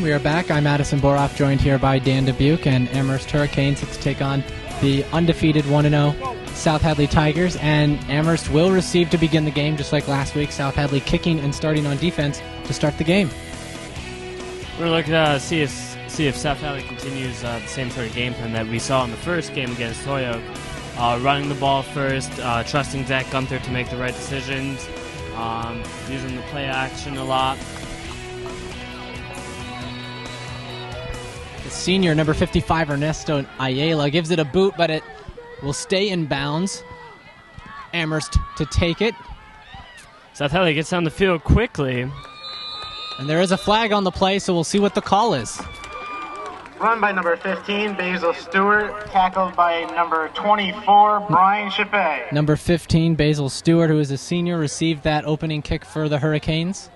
everyone. We are back. I'm Addison Boroff, joined here by Dan Dubuc and Amherst Hurricanes to take on the undefeated 1-0 South Hadley Tigers. And Amherst will receive to begin the game, just like last week. South Hadley kicking and starting on defense to start the game. We're looking to see if South Hadley continues the same sort of game plan that we saw in the first game against Holyoke. Running the ball first, trusting Zach Gunther to make the right decisions, using the play action a lot. The senior, number 55, Ernesto Ayala, gives it a boot, but it will stay in bounds. Amherst to take it. South Hadley gets down the field quickly. And there is a flag on the play, so we'll see what the call is. Run by number 15, Basil Stewart. Tackled by number 24, Brian Chappé. Number 15, Basil Stewart, who is a senior, received that opening kick for the Hurricanes.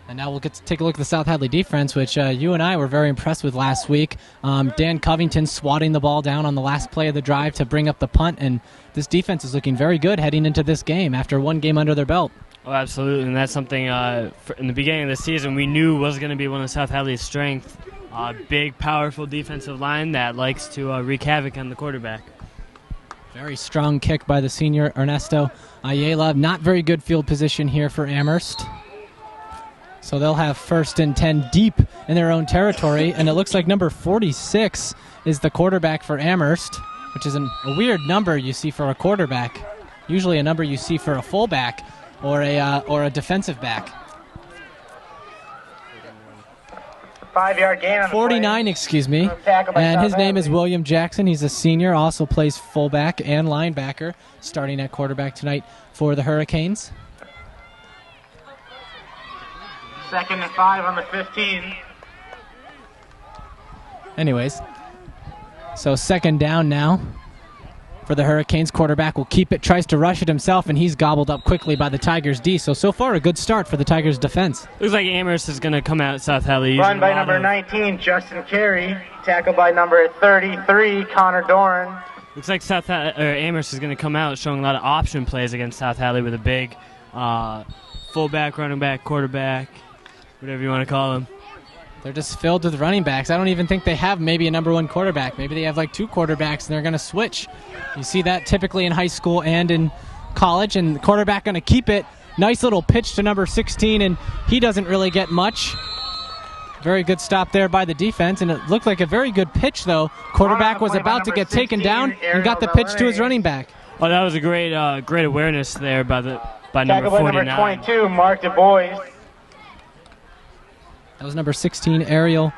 And now we'll get to take a look at the South Hadley defense, which you and I were very impressed with last week. Dan Covington swatting the ball down on the last play of the drive to bring up the punt, and this defense is looking very good heading into this game after one game under their belt. Oh, absolutely, and that's something in the beginning of the season we knew was going to be one of South Hadley's strengths. Big, powerful defensive line that likes to wreak havoc on the quarterback. Very strong kick by the senior Ernesto Ayala. Not very good field position here for Amherst. So they'll have 1st and 10 deep in their own territory, and it looks like number 46 is the quarterback for Amherst, which is a weird number you see for a quarterback. Usually a number you see for a fullback or a defensive back. 5-yard gain on the 49, play. Excuse me. And his name is William Jackson. He's a senior, also plays fullback and linebacker, starting at quarterback tonight for the Hurricanes. 2nd and 5 on the 15. Anyways, so 2nd down now for the Hurricanes. Quarterback will keep it, tries to rush it himself, and he's gobbled up quickly by the Tigers D. So far a good start for the Tigers defense. Looks like Amherst is going to come out South Hadley. Run by number 19, Justin Carey. Tackled by number 33, Connor Doran. Looks like Amherst is going to come out showing a lot of option plays against South Hadley with a big fullback, running back, quarterback, whatever you want to call them. They're just filled with running backs. I don't even think they have maybe a number 1 quarterback. Maybe they have like 2 quarterbacks, and they're going to switch. You see that typically in high school and in college, and the quarterback going to keep it. Nice little pitch to number 16, and he doesn't really get much. Very good stop there by the defense, and it looked like a very good pitch, though. Quarterback was about to get taken down and got the pitch to his running back. Oh, that was a great awareness there by number 49. Number 22, Mark DuBois. That was number 16, Ariel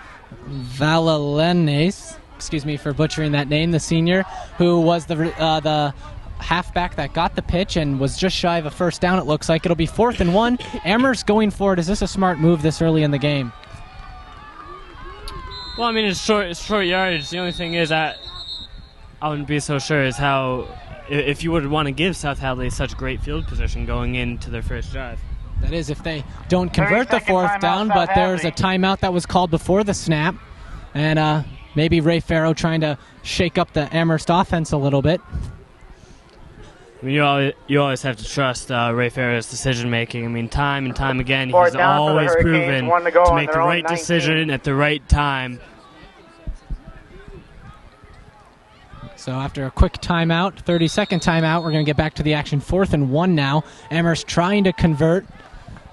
Valalenes. Excuse me for butchering that name, the senior, who was the halfback that got the pitch and was just shy of a 1st down, it looks like. It'll be 4th and 1. Amherst going for it. Is this a smart move this early in the game? Well, I mean, it's short yardage. The only thing is I wouldn't be so sure is how, if you would want to give South Hadley such great field position going into their first drive. That is if they don't convert the 4th down, but there's a timeout that was called before the snap. And maybe Ray Farrow trying to shake up the Amherst offense a little bit. I mean, you always have to trust Ray Farrow's decision-making. I mean, time and time again, he's always proven to make the right decision at the right time. So after a quick timeout, 30-second timeout, we're going to get back to the action. 4th and 1 now. Amherst trying to convert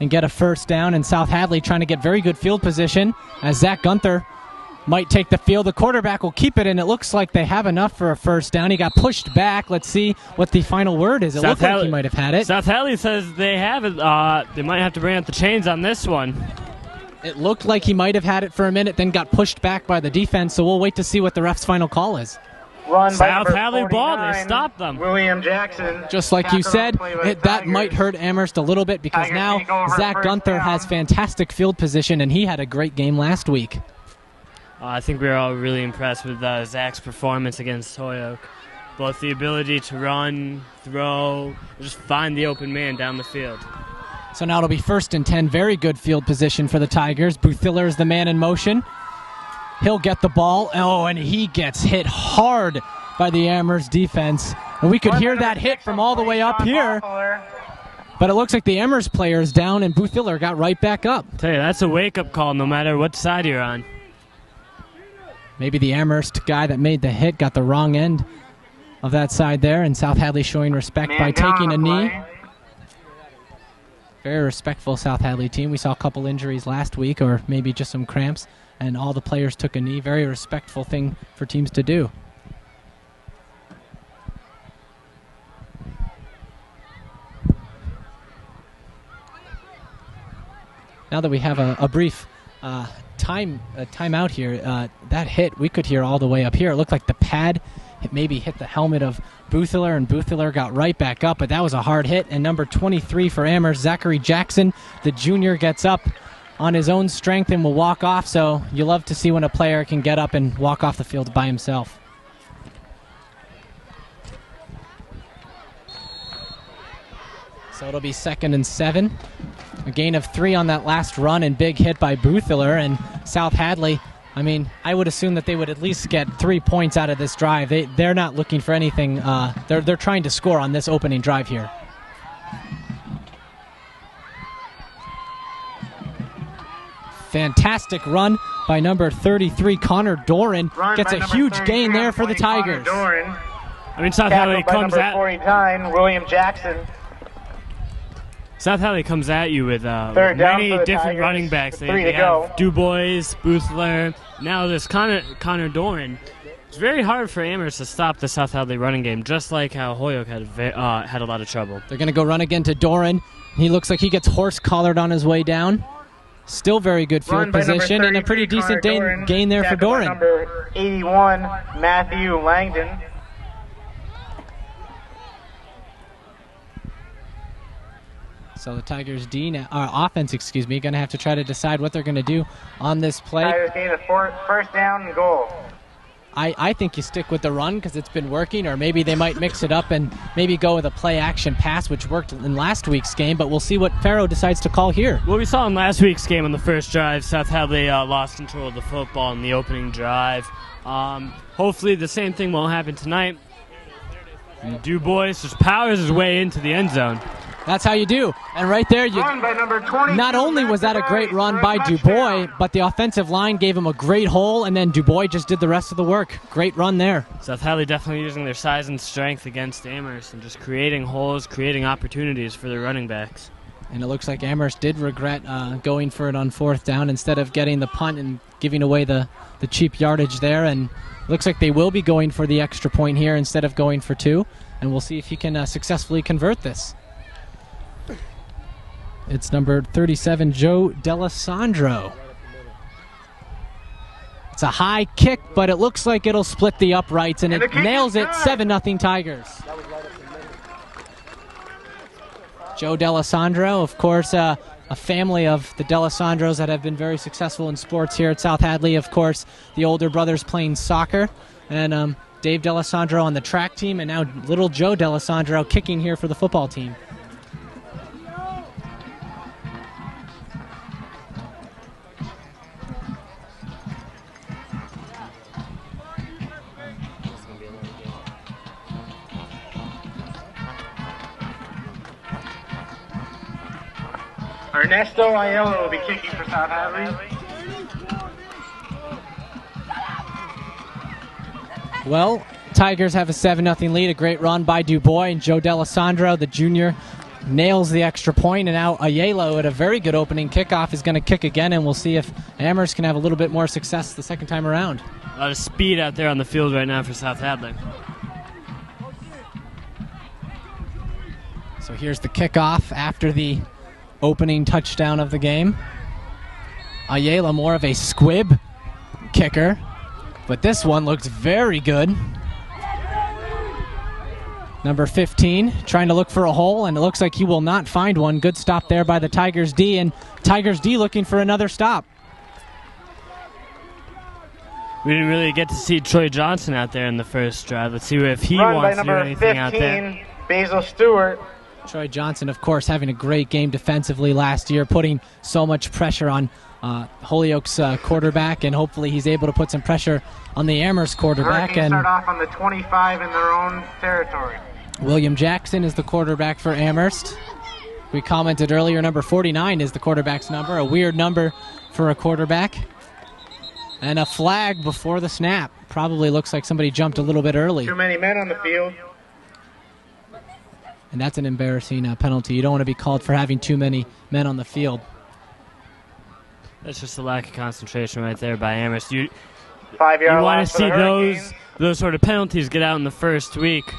and get a 1st down, and South Hadley trying to get very good field position as Zach Gunther might take the field. The quarterback will keep it, and it looks like they have enough for a 1st down. He got pushed back. Let's see what the final word is. It looked like he might have had it. South Hadley says they have it. They might have to bring out the chains on this one. It looked like he might have had it for a minute, then got pushed back by the defense, so we'll wait to see what the ref's final call is. Run South by Hadley ball, they 49, stopped them. William Jackson. Just like you said, that might hurt Amherst a little bit because now Zach Gunther has fantastic field position, and he had a great game last week. I think we were all really impressed with Zach's performance against Holyoke. Both the ability to run, throw, just find the open man down the field. So now it'll be 1st and 10. Very good field position for the Tigers. Boothiller is the man in motion. He'll get the ball. Oh, and he gets hit hard by the Amherst defense. And we could hear that hit from all the way up here. But it looks like the Amherst player is down, and Boothiller got right back up. Tell you, that's a wake-up call no matter what side you're on. Maybe the Amherst guy that made the hit got the wrong end of that side there, and South Hadley showing respect by taking a knee. Very respectful South Hadley team. We saw a couple injuries last week, or maybe just some cramps, and all the players took a knee. Very respectful thing for teams to do. Now that we have a brief timeout here, that hit we could hear all the way up here. It looked like the pad maybe hit the helmet of Boothiller, and Boothiller got right back up, but that was a hard hit. And number 23 for Amherst, Zachary Jackson, the junior, gets up on his own strength and will walk off. So you love to see when a player can get up and walk off the field by himself. So it'll be 2nd and 7. A gain of 3 on that last run, and big hit by Boothiller. And South Hadley, I mean, I would assume that they would at least get 3 points out of this drive. They're not looking for anything. They're trying to score on this opening drive here. Fantastic run by number 33, Connor Doran. Gets a huge gain there for the Tigers. I mean, South Hadley comes at 49, William Jackson. South Hadley comes at you with many different running backs. They have Dubois, Boothler, now this Connor Doran. It's very hard for Amherst to stop the South Hadley running game, just like how Holyoke had a lot of trouble. They're going to go run again to Doran. He looks like he gets horse-collared on his way down. Still very good field position, and a pretty decent gain there for Doran. Number 81, Matthew Langdon. So the Tigers offense, going to have to try to decide what they're going to do on this play. Tigers gain a first down and goal. I think you stick with the run because it's been working, or maybe they might mix it up and maybe go with a play-action pass, which worked in last week's game, but we'll see what Farrow decides to call here. Well, we saw in last week's game on the first drive, South Hadley lost control of the football in the opening drive. Hopefully the same thing won't happen tonight. And Dubois just powers his way into the end zone. That's how you do. And right there, not only was that a great run by Dubois, but the offensive line gave him a great hole, and then Dubois just did the rest of the work. Great run there. South Hadley definitely using their size and strength against Amherst and just creating holes, creating opportunities for their running backs. And it looks like Amherst did regret going for it on 4th down instead of getting the punt and giving away the cheap yardage there. And looks like they will be going for the extra point here instead of going for 2. And we'll see if he can successfully convert this. It's number 37, Joe Delisandro. It's a high kick, but it looks like it'll split the uprights, and it nails it. 7-0 Tigers. Joe Delisandro, of course, a family of the Delisandros that have been very successful in sports here at South Hadley. Of course, the older brothers playing soccer, and Dave Delisandro on the track team, and now little Joe Delisandro kicking here for the football team. Ernesto Ayala will be kicking for South Hadley. Well, Tigers have a 7-0 lead. A great run by Dubois, and Joe Delisandro, the junior, nails the extra point. And now Ayala, at a very good opening kickoff, is going to kick again, and we'll see if Amherst can have a little bit more success the second time around. A lot of speed out there on the field right now for South Hadley. So here's the kickoff after the opening touchdown of the game. Ayala, more of a squib kicker, but this one looks very good. Number 15 trying to look for a hole, and it looks like he will not find one. Good stop there by the Tigers D, and Tigers D looking for another stop. We didn't really get to see Troy Johnson out there in the first drive. Let's see if he wants to do anything 15, out there. Basil Stewart. Troy Johnson, of course, having a great game defensively last year, putting so much pressure on Holyoke's quarterback, and hopefully he's able to put some pressure on the Amherst quarterback. And start off on the 25 in their own territory. William Jackson is the quarterback for Amherst. We commented earlier, number 49 is the quarterback's number, a weird number for a quarterback. And a flag before the snap. Probably looks like somebody jumped a little bit early. Too many men on the field. And that's an embarrassing penalty. You don't want to be called for having too many men on the field. That's just a lack of concentration right there by Amherst. You 5-yard line want to for the see Hurricanes. those sort of penalties get out in the first week.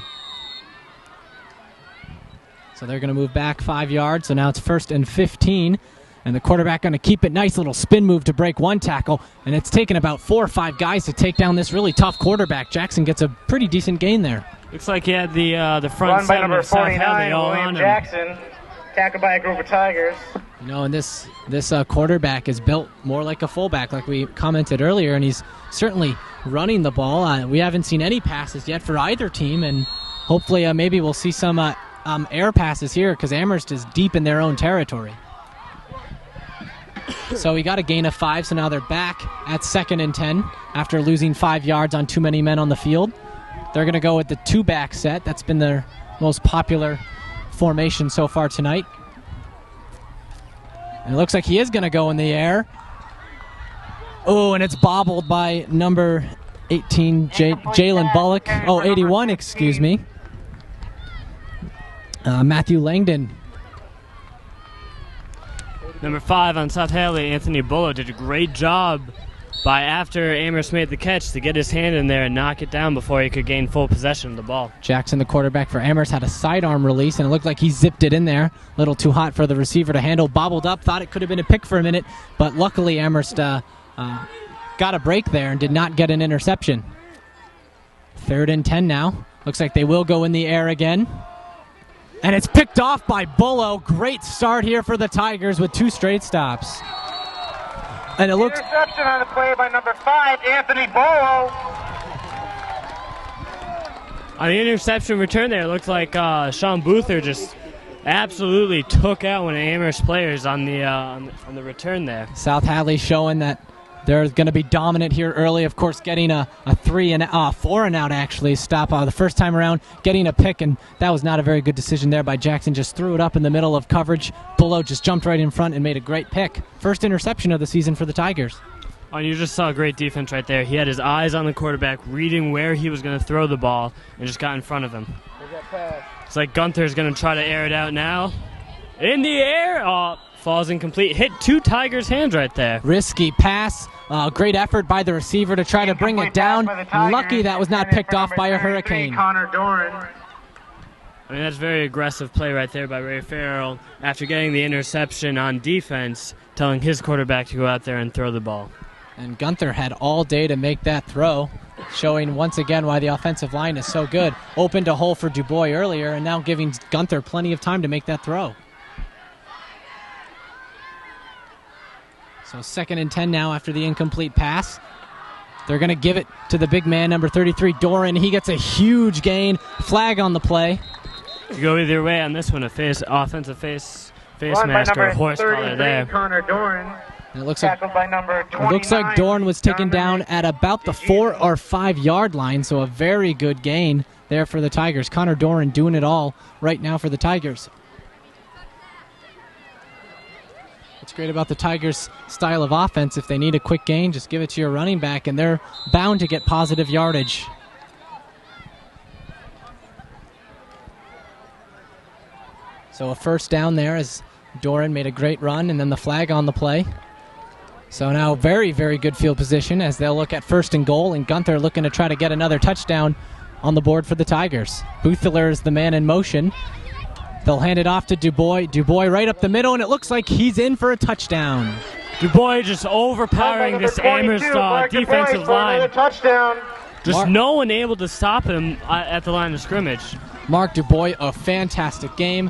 So they're going to move back 5 yards. So now it's 1st and 15. And the quarterback going to keep it. Nice little spin move to break one tackle. And it's taken about 4 or 5 guys to take down this really tough quarterback. Jackson gets a pretty decent gain there. Looks like he had the front Run by seven number of South 49, Hadley all William on him. Jackson. Tackled by a group of Tigers. You know, and this quarterback is built more like a fullback, like we commented earlier, and he's certainly running the ball. We haven't seen any passes yet for either team, and hopefully maybe we'll see some air passes here because Amherst is deep in their own territory. So we got a gain of 5, so now they're back at 2nd and 10 after losing 5 yards on too many men on the field. They're going to go with the 2-back set. That's been their most popular formation so far tonight. And it looks like he is going to go in the air. Oh, and it's bobbled by number 18, Jalen Bullock. Oh, 81, excuse me. Matthew Langdon. Number 5 on South Hadley, Anthony Bullock, did a great job after Amherst made the catch to get his hand in there and knock it down before he could gain full possession of the ball. Jackson, the quarterback for Amherst, had a sidearm release, and it looked like he zipped it in there. A little too hot for the receiver to handle. Bobbled up, thought it could have been a pick for a minute, but luckily Amherst got a break there and did not get an interception. 3rd and 10 now. Looks like they will go in the air again. And it's picked off by Bullo. Great start here for the Tigers with 2 straight stops. And it looks... Interception on the play by number 5, Anthony Bullo. On the interception return there, it looked like Sean Boother just absolutely took out one of Amherst players on the return there. South Hadley showing that they're going to be dominant here early. Of course, getting a 4 and out actually stop the first time around, getting a pick, and that was not a very good decision there by Jackson. Just threw it up in the middle of coverage. Bullo just jumped right in front and made a great pick. First interception of the season for the Tigers. Oh, you just saw great defense right there. He had his eyes on the quarterback, reading where he was going to throw the ball, and just got in front of him. It's like Gunther's going to try to air it out now. In the air! Oh, falls incomplete. Hit 2 Tigers' hands right there. Risky pass. Great effort by the receiver to try to bring it down. Lucky that was not picked off by a Hurricane. Connor Doran. I mean, that's very aggressive play right there by Ray Farrell after getting the interception on defense, telling his quarterback to go out there and throw the ball. And Gunther had all day to make that throw, showing once again why the offensive line is so good. Opened a hole for Dubois earlier, and now giving Gunther plenty of time to make that throw. So 2nd and 10 now after the incomplete pass. They're going to give it to the big man, number 33, Doran. He gets a huge gain. Flag on the play. You go either way on this one, offensive face mask or a horse collar there. Connor Doran. And it looks Tackled by number 29. like Doran was taken down at about the 4 or 5 yard line, so a very good gain there for the Tigers. Connor Doran doing it all right now for the Tigers. What's great about the Tigers' style of offense, if they need a quick gain, just give it to your running back, and they're bound to get positive yardage. So a first down there as Doran made a great run, and then the flag on the play. So now very, very good field position as they'll look at 1st and goal, and Gunther looking to try to get another touchdown on the board for the Tigers. Boothler is the man in motion. They'll hand it off to Dubois. Dubois right up the middle, and it looks like he's in for a touchdown. Dubois just overpowering this Amherst defensive line. Just no one able to stop him at the line of scrimmage. Mark Dubois, a fantastic game.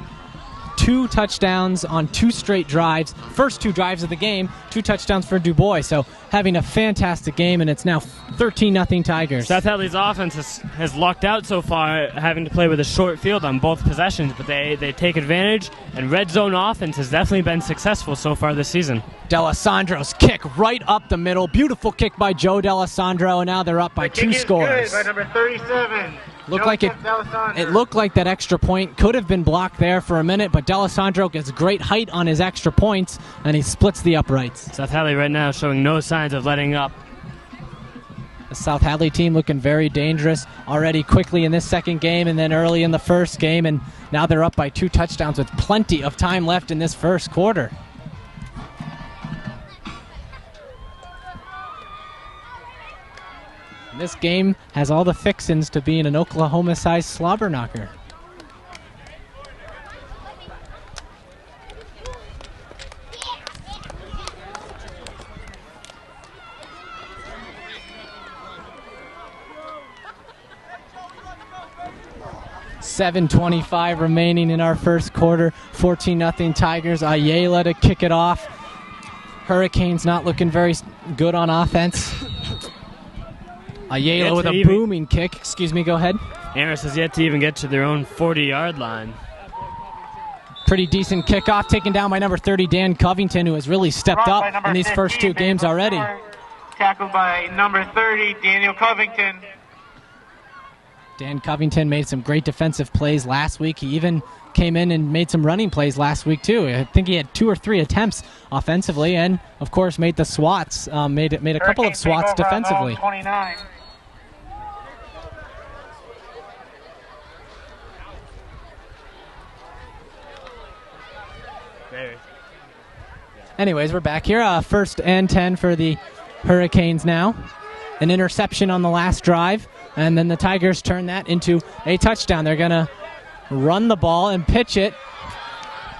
2 touchdowns on 2 straight drives. First 2 drives of the game, 2 touchdowns for Dubois. So having a fantastic game, and it's now 13-0 Tigers. South Hadley's offense has lucked out so far, having to play with a short field on both possessions, but they take advantage, and red zone offense has definitely been successful so far this season. D'Alessandro's kick right up the middle. Beautiful kick by Joe D'Alessandro, and now they're up by 2 scores. Good by number 37, Looked like it looked like that extra point could have been blocked there for a minute, but D'Alessandro gets great height on his extra points, and he splits the uprights. South Hadley right now showing no signs of letting up. The South Hadley team looking very dangerous already quickly in this second game and then early in the first game, and now they're up by 2 touchdowns with plenty of time left in this first quarter. This game has all the fixins to being an Oklahoma-sized slobber knocker. .7:25 remaining in our first quarter. 14-0 Tigers. Ayala to kick it off. Hurricanes not looking very good on offense. Ayala with a booming kick. Excuse me, go ahead. Amherst has yet to even get to their own 40-yard line. Pretty decent kickoff, taken down by number 30, Dan Covington, who has really stepped up in these first 2 games already. Tackled by number 30, Daniel Covington. Dan Covington made some great defensive plays last week. He even came in and made some running plays last week, too. I think he had 2 or 3 attempts offensively and, of course, made the swats, made a couple of swats defensively. 29. Anyways, we're back here. 1st and 10 for the Hurricanes now. An interception on the last drive, and then the Tigers turn that into a touchdown. They're going to run the ball and pitch it.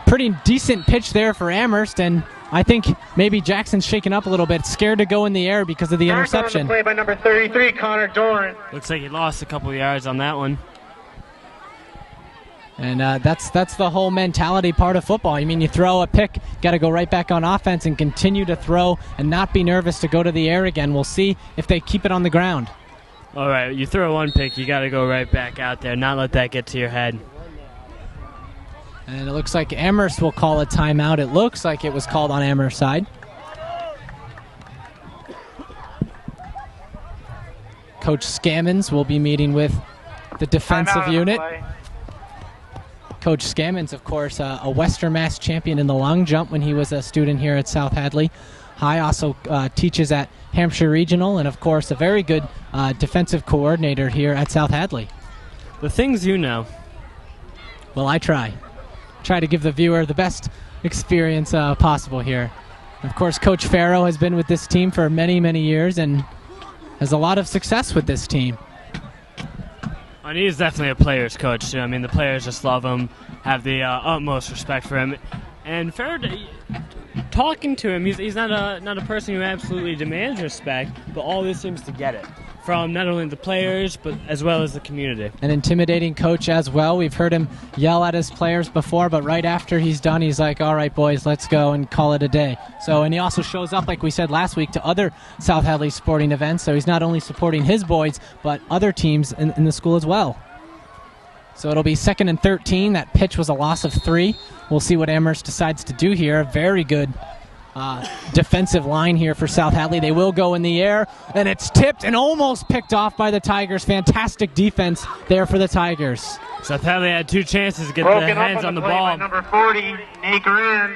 Pretty decent pitch there for Amherst, and I think maybe Jackson's shaken up a little bit, scared to go in the air because of the interception. Play by number 33, Connor Doran. Looks like he lost a couple of yards on that one. And that's the whole mentality part of football. I mean, you throw a pick, got to go right back on offense and continue to throw and not be nervous to go to the air again. We'll see if they keep it on the ground. All right, you throw one pick, you got to go right back out there, not let that get to your head. And it looks like Amherst will call a timeout. It looks like it was called on Amherst's side. Coach Scammons will be meeting with the defensive unit. Coach Scammons, of course, a Western Mass champion in the long jump when he was a student here at South Hadley High. Also teaches at Hampshire Regional, and of course a very good defensive coordinator here at South Hadley. The things you know. Well, I try to give the viewer the best experience possible here. Of course, Coach Farrow has been with this team for many, many years and has a lot of success with this team. And he's definitely a player's coach, too. I mean, the players just love him, have the utmost respect for him. And Farrow, talking to him, he's not a person who absolutely demands respect, but always seems to get it from not only the players, but as well as the community. An intimidating coach as well. We've heard him yell at his players before, but right after he's done, he's like, all right, boys, let's go and call it a day. So, and he also shows up, like we said last week, to other South Hadley sporting events. So he's not only supporting his boys, but other teams in the school as well. So it'll be 2nd and 13. That pitch was a loss of 3. We'll see what Amherst decides to do here. Very good defensive line here for South Hadley. They will go in the air, and it's tipped and almost picked off by the Tigers. Fantastic defense there for the Tigers. South Hadley had 2 chances to get their hands on the ball. Number 40, Nate Garand.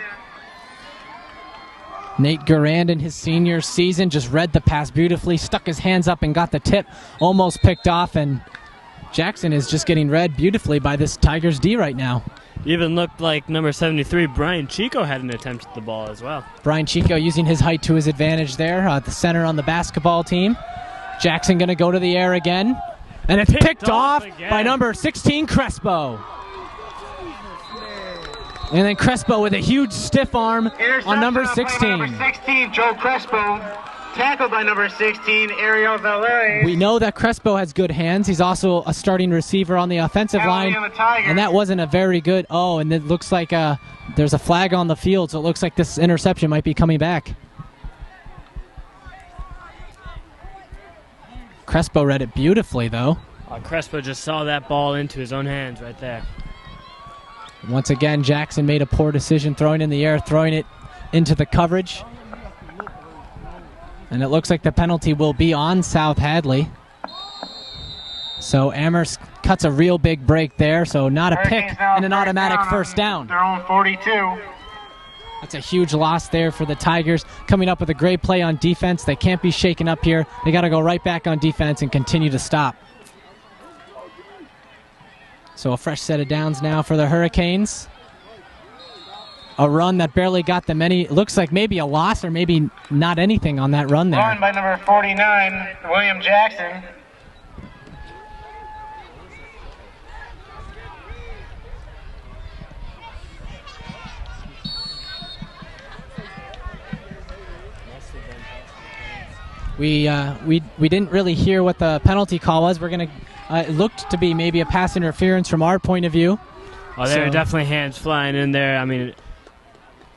Nate Garand in his senior season just read the pass beautifully, stuck his hands up and got the tip, almost picked off, and Jackson is just getting read beautifully by this Tigers D right now. Even looked like number 73, Brian Chico, had an attempt at the ball as well. Brian Chico using his height to his advantage there, the center on the basketball team. Jackson going to go to the air again. And it's picked off by number 16, Crespo. And then Crespo with a huge stiff arm on number 16. Number 16, Joe Crespo. Tackled by number 16, Ariel Valerius. We know that Crespo has good hands. He's also a starting receiver on the offensive line. And that wasn't a very good... Oh, and it looks like there's a flag on the field, so it looks like this interception might be coming back. Crespo read it beautifully, though. Crespo just saw that ball into his own hands right there. Once again, Jackson made a poor decision throwing in the air, throwing it into the coverage. And it looks like the penalty will be on South Hadley. So Amherst cuts a real big break there, so not a pick Hurricanes now and an automatic first on down. Their own 42. That's a huge loss there for the Tigers, coming up with a great play on defense. They can't be shaken up here. They got to go right back on defense and continue to stop. So a fresh set of downs now for the Hurricanes. A run that barely got them any. Looks like maybe a loss or maybe not anything on that run there. Run by number 49, William Jackson. We didn't really hear what the penalty call was. We're gonna. It looked to be maybe a pass interference from our point of view. Oh, there were definitely hands flying in there. I mean,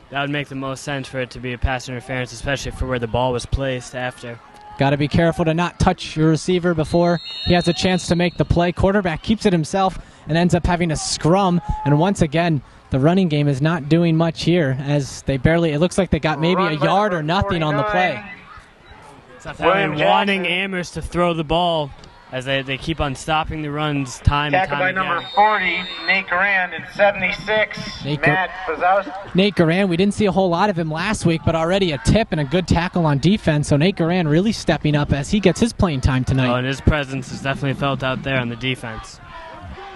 that would make the most sense for it to be a pass interference, especially for where the ball was placed after. Got to be careful to not touch your receiver before he has a chance to make the play. Quarterback keeps it himself and ends up having a scrum. And once again, the running game is not doing much here, as they barely. It looks like they got maybe a yard or nothing on the play. Wanting Amherst to throw the ball, as they keep on stopping the runs time and Tackled time by again. number 40, Nate Garand, and 76, Matt Fazowski. Nate Garand, we didn't see a whole lot of him last week, but already a tip and a good tackle on defense. So Nate Garand really stepping up as he gets his playing time tonight. Oh, and his presence is definitely felt out there on the defense.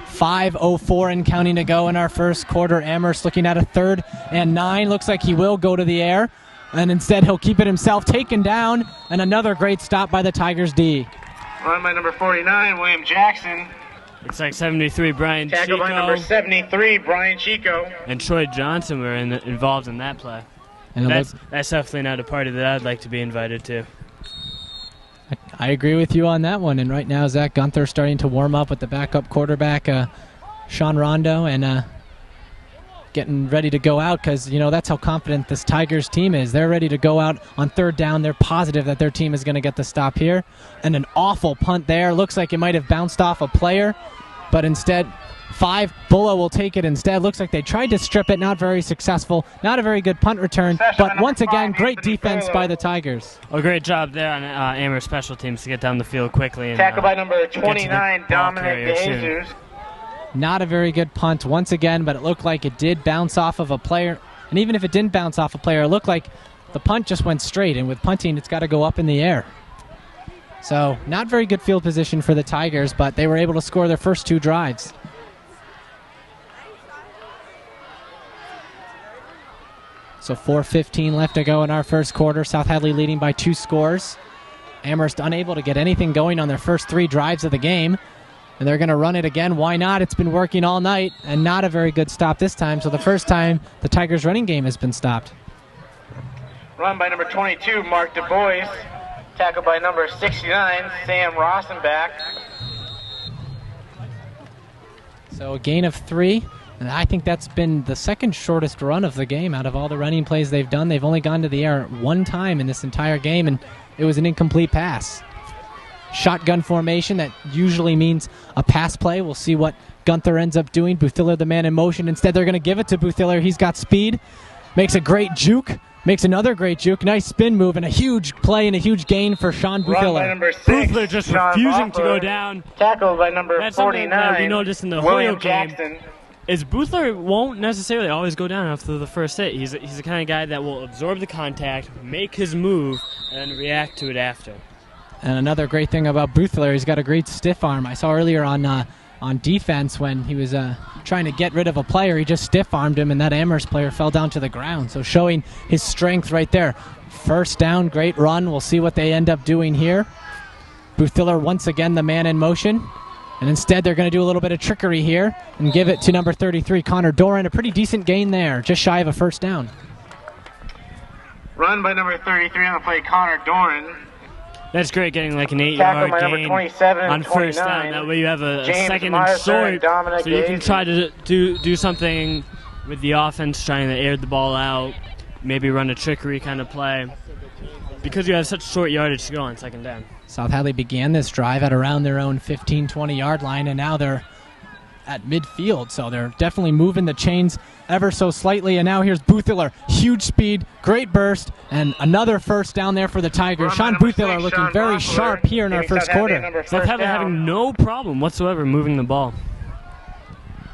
5:04 and counting to go in our first quarter. Amherst looking at a 3rd and 9. Looks like he will go to the air, and instead he'll keep it himself, taken down, and another great stop by the Tigers D. Run by number 49, William Jackson. Looks like 73, Brian Tackled by number Chico 73, Brian Chico. and Troy Johnson were involved in that play. And That's definitely not a party that I'd like to be invited to. I agree with you on that one. And right now, Zach Gunther starting to warm up with the backup quarterback, Sean Rondo, and getting ready to go out because, you know, that's how confident this Tigers team is. They're ready to go out on 3rd down. They're positive that their team is going to get the stop here. And an awful punt there. Looks like it might have bounced off a player, but instead, 5, Bulla will take it instead. Looks like they tried to strip it, not very successful. Not a very good punt return, but once again, great defense by the Tigers. A great job there on Amherst special teams to get down the field quickly. And, Tackled by number get to the 29, ball Dominic carrier soon. DeJesus. Not a very good punt once again, but it looked like it did bounce off of a player. And even if it didn't bounce off a player, it looked like the punt just went straight. And with punting, it's got to go up in the air. So not very good field position for the Tigers, but they were able to score their first 2 drives. So 4:15 left to go in our first quarter. South Hadley leading by 2 scores. Amherst unable to get anything going on their first 3 drives of the game. And they're going to run it again. Why not? It's been working all night, and not a very good stop this time. So the first time the Tigers' running game has been stopped. Run by number 22, Mark Du Bois. Tackled by number 69, Sam Rossenbach. So a gain of 3. And I think that's been the second shortest run of the game out of all the running plays they've done. They've only gone to the air 1 time in this entire game, and it was an incomplete pass. Shotgun formation, that usually means a pass play. We'll see what Gunther ends up doing. Buthiller, the man in motion. Instead, they're going to give it to Buthiller. He's got speed. Makes a great juke. Makes another great juke. Nice spin move and a huge play and a huge gain for Sean Run by Buthiller. number 6, Buthler just Sean refusing to Boffer. go down. Tackled by number That's something 49, that we noticed in the William Hoyo game. Jackson. Is Buthler won't necessarily always go down after the first hit. He's the kind of guy that will absorb the contact, make his move, and then react to it after. And another great thing about Buthler, he's got a great stiff arm. I saw earlier on defense when he was trying to get rid of a player, he just stiff-armed him, and that Amherst player fell down to the ground. So showing his strength right there. First down, great run. We'll see what they end up doing here. Buthiller once again the man in motion. And instead they're going to do a little bit of trickery here and give it to number 33, Connor Doran. A pretty decent gain there, just shy of a first down. Run by number 33 on the play, Connor Doran. That's great, getting like an Tackled 8-yard by number gain 27, on first 29. down. That way you have a James second Meisner and short, and Dominic so you can Gaze. try to do something with the offense, trying to air the ball out, maybe run a trickery kind of play, because you have such short yardage to go on second down. South Hadley began this drive at around their own 15-20 yard line, and now they're at midfield. So they're definitely moving the chains ever so slightly. And now here's Boothiller. Huge speed, great burst, and another first down there for the Tigers. Sean Boothiller looking very sharp here in our first quarter. South Hadley having no problem whatsoever moving the ball.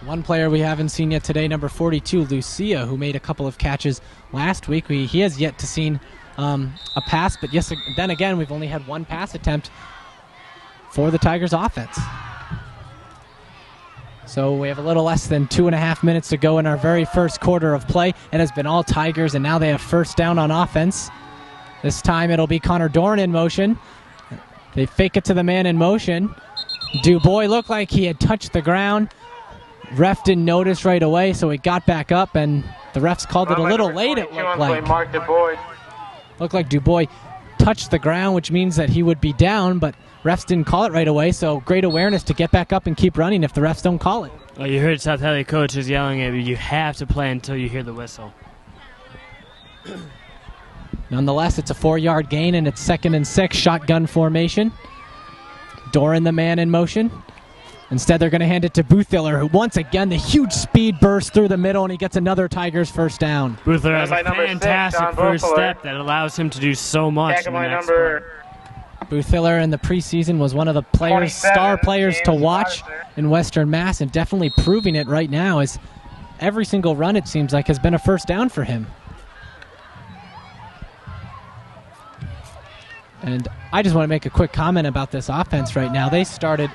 One player we haven't seen yet today, number 42, Lucia, who made a couple of catches last week. He has yet to seen a pass, but yes, then again, we've only had one pass attempt for the Tigers offense. So we have a little less than 2.5 minutes to go in our very first quarter of play. It has been all Tigers, and now they have first down on offense. This time it'll be Connor Dorn in motion. They fake it to the man in motion. Dubois looked like he had touched the ground. Ref didn't notice right away, so he got back up, and the refs called it a little late, it looked like. Looked like Dubois touched the ground, which means that he would be down, but refs didn't call it right away, so great awareness to get back up and keep running if the refs don't call it. Well, you heard South Hadley coaches yelling at you, you have to play until you hear the whistle. Nonetheless, it's a 4-yard gain, and it's 2nd and 6, shotgun formation. Doran, the man in motion. Instead, they're going to hand it to Boothiller, who once again, the huge speed burst through the middle, and he gets another Tigers first down. Boothiller has a fantastic first step that allows him to do so much in the next play. Boothiller in the preseason was one of the players, star players to watch in Western Mass, and definitely proving it right now, as every single run, it seems like, has been a first down for him. And I just want to make a quick comment about this offense right now. They started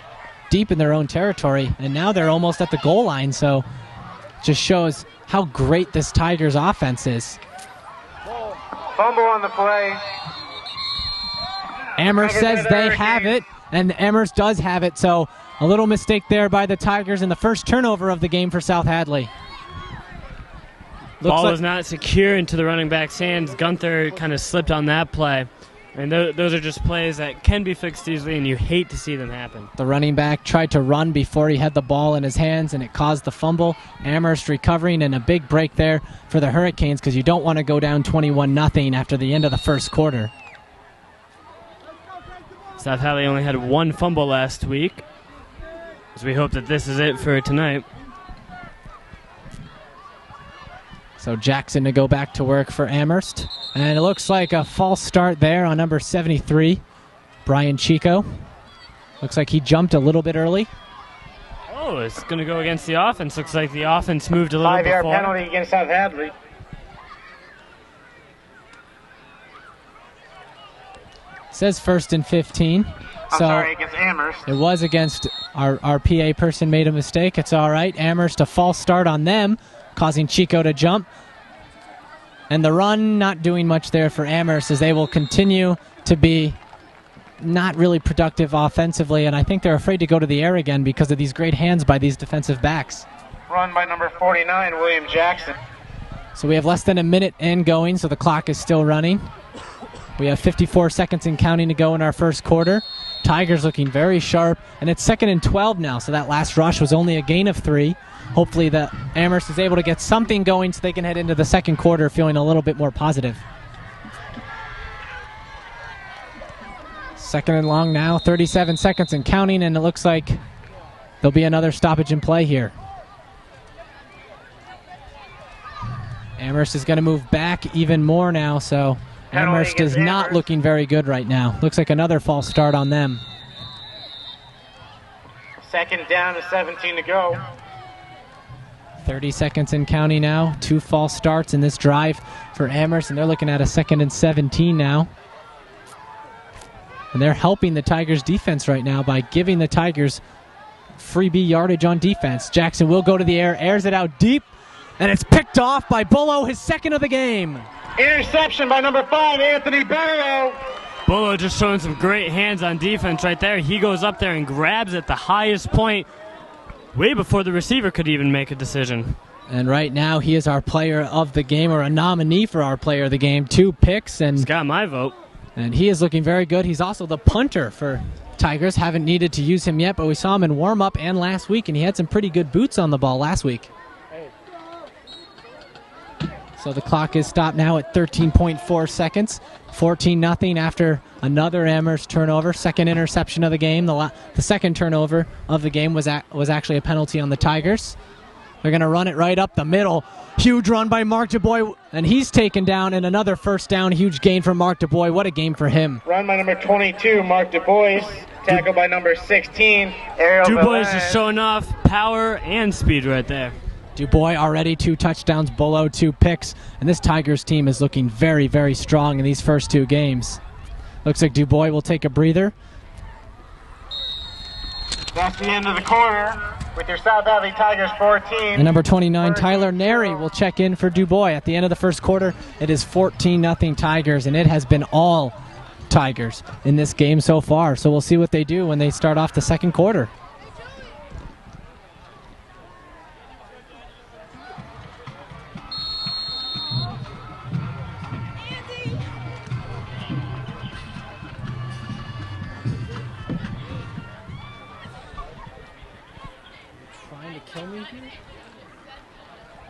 deep in their own territory, and now they're almost at the goal line, so it just shows how great this Tigers offense is. Fumble on the play. Amherst says they have it, and Amherst does have it, so a little mistake there by the Tigers in the first turnover of the game for South Hadley. Ball was not secure into the running back's hands. Gunther kind of slipped on that play. And those are just plays that can be fixed easily, and you hate to see them happen. The running back tried to run before he had the ball in his hands, and it caused the fumble. Amherst recovering, and a big break there for the Hurricanes, because you don't want to go down 21-0 after the end of the first quarter. South Hadley only had one fumble last week, so we hope that this is it for tonight. So Jackson to go back to work for Amherst. And it looks like a false start there on number 73, Brian Chico. Looks like he jumped a little bit early. Oh, it's going to go against the offense. Looks like the offense moved a little before. 5-yard penalty against South Hadley. It says 1st and 15. I'm sorry, against Amherst. It was against our PA person made a mistake. It's all right. Amherst, a false start on them, causing Chico to jump. And the run not doing much there for Amherst, as they will continue to be not really productive offensively, and I think they're afraid to go to the air again because of these great hands by these defensive backs. Run by number 49, William Jackson. So we have less than a minute and going, so the clock is still running. We have 54 seconds and counting to go in our first quarter. Tigers looking very sharp, and it's 2nd and 12 now, so that last rush was only a gain of 3. Hopefully the Amherst is able to get something going so they can head into the second quarter feeling a little bit more positive. 2nd and long now, 37 seconds and counting, and it looks like there'll be another stoppage in play here. Amherst is going to move back even more now, so Amherst is not looking very good right now. Looks like another false start on them. 2nd down and 17 to go. 30 seconds and counting now. 2 false starts in this drive for Amherst, and they're looking at a 2nd and 17 now. And they're helping the Tigers defense right now by giving the Tigers freebie yardage on defense. Jackson will go to the air, airs it out deep, and it's picked off by Bullo, his 2nd of the game. Interception by number 5, Anthony Bullo. Bullo just showing some great hands on defense right there. He goes up there and grabs at the highest point way before the receiver could even make a decision. And right now he is our player of the game, or a nominee for our player of the game. 2 picks, and he's got my vote. And he is looking very good. He's also the punter for Tigers. Haven't needed to use him yet, but we saw him in warm-up and last week, and he had some pretty good boots on the ball last week. So the clock is stopped now at 13.4 seconds. 14-0 after another Amherst turnover. Second interception of the game. The second turnover of the game was actually a penalty on the Tigers. They're going to run it right up the middle. Huge run by Mark DuBois, and he's taken down, and another first down. Huge gain for Mark DuBois. What a game for him. Run by number 22, Mark DuBois. Tackle by number 16, Ariel DuBois Velez. is showing off power and speed right there. DuBois already 2 touchdowns, below 2 picks, and this Tigers team is looking very, very strong in these first 2 games. Looks like DuBois will take a breather. That's the end of the quarter with your South Hadley Tigers 14. And number 29, Tyler Neri, will check in for DuBois. At the end of the first quarter, it is 14-0 Tigers, and it has been all Tigers in this game so far. So we'll see what they do when they start off the second quarter. Kill me here?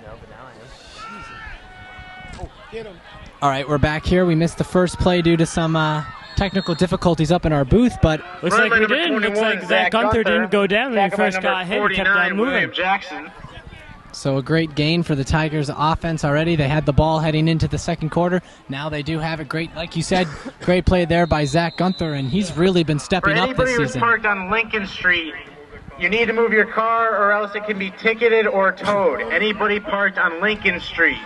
No, but now I am. Oh, get him. All right, we're back here. We missed the first play due to some technical difficulties up in our booth, but Looks like we didn't. Looks like Zach Gunther didn't go down when he first got hit. He kept on moving. Jackson. So a great gain for the Tigers offense already. They had the ball heading into the second quarter. Now they do have a great, like you said, great play there by Zach Gunther, and he's really been stepping up this For anybody who's season. parked on Lincoln Street, you need to move your car or else it can be ticketed or towed. Anybody parked on Lincoln Street.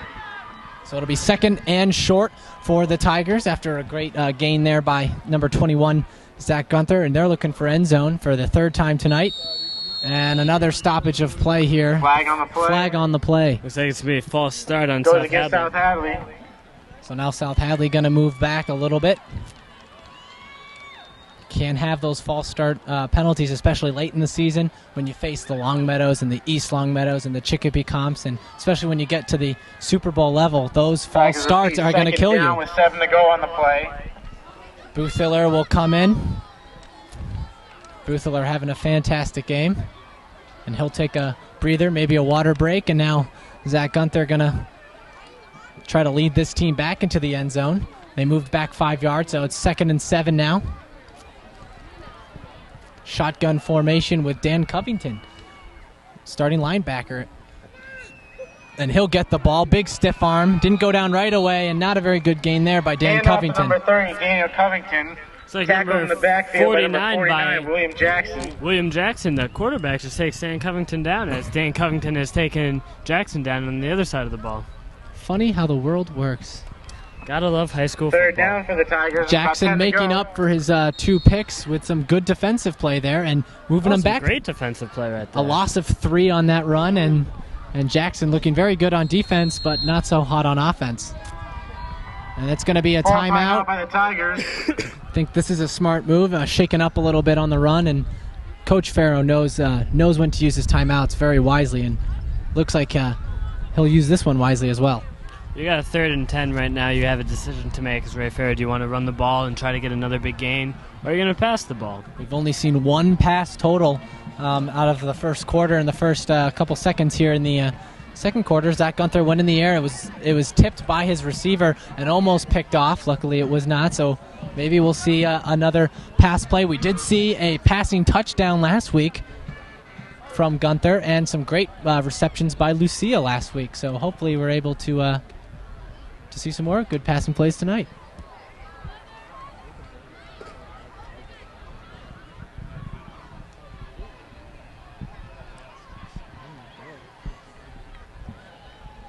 So it'll be second and short for the Tigers after a great gain there by number 21, Zach Gunther, and they're looking for end zone for the third time tonight. And another stoppage of play here. Flag on the play. Flag on the play. Looks like it's going to be a false start on Goes South against Hadley. South Hadley. So now South Hadley going to move back a little bit. Can't have those false start penalties, especially late in the season when you face the Long Meadows and the East Long Meadows and the Chicopee Comps, and especially when you get to the Super Bowl level, those false starts are going to kill you. With 7 to go on the play. Boothiller will come in. Boothiller having a fantastic game, and he'll take a breather, maybe a water break, and now Zach Gunther going to try to lead this team back into the end zone. They moved back 5 yards, so it's 2nd and 7 now. Shotgun formation with Dan Covington, starting linebacker. And he'll get the ball. Big stiff arm. Didn't go down right away, and not a very good gain there by Dan Covington. Number 30, Daniel Covington. It's like Tackle number in the backfield 49 by by William Jackson. William Jackson, the quarterback, just takes Dan Covington down as Dan Covington has taken Jackson down on the other side of the ball. Funny how the world works. Gotta love high school Third football. down for the Tigers. Jackson making up for his 2 picks with some good defensive play there and moving them back. Great defensive play right there. A loss of 3 on that run, and Jackson looking very good on defense, but not so hot on offense. And it's going to be a timeout. By the Tigers. I think this is a smart move, shaking up a little bit on the run, and Coach Farrow knows when to use his timeouts very wisely, and looks like he'll use this one wisely as well. You got a 3rd and 10 right now. You have a decision to make as Ray Farrow. Do you want to run the ball and try to get another big gain, or are you going to pass the ball? We've only seen 1 pass total out of the first quarter and the first couple seconds here in the second quarter. Zach Gunther went in the air. It was tipped by his receiver and almost picked off. Luckily, it was not. So maybe we'll see another pass play. We did see a passing touchdown last week from Gunther and some great receptions by Lucia last week. So hopefully we're able to see some more good passing plays tonight.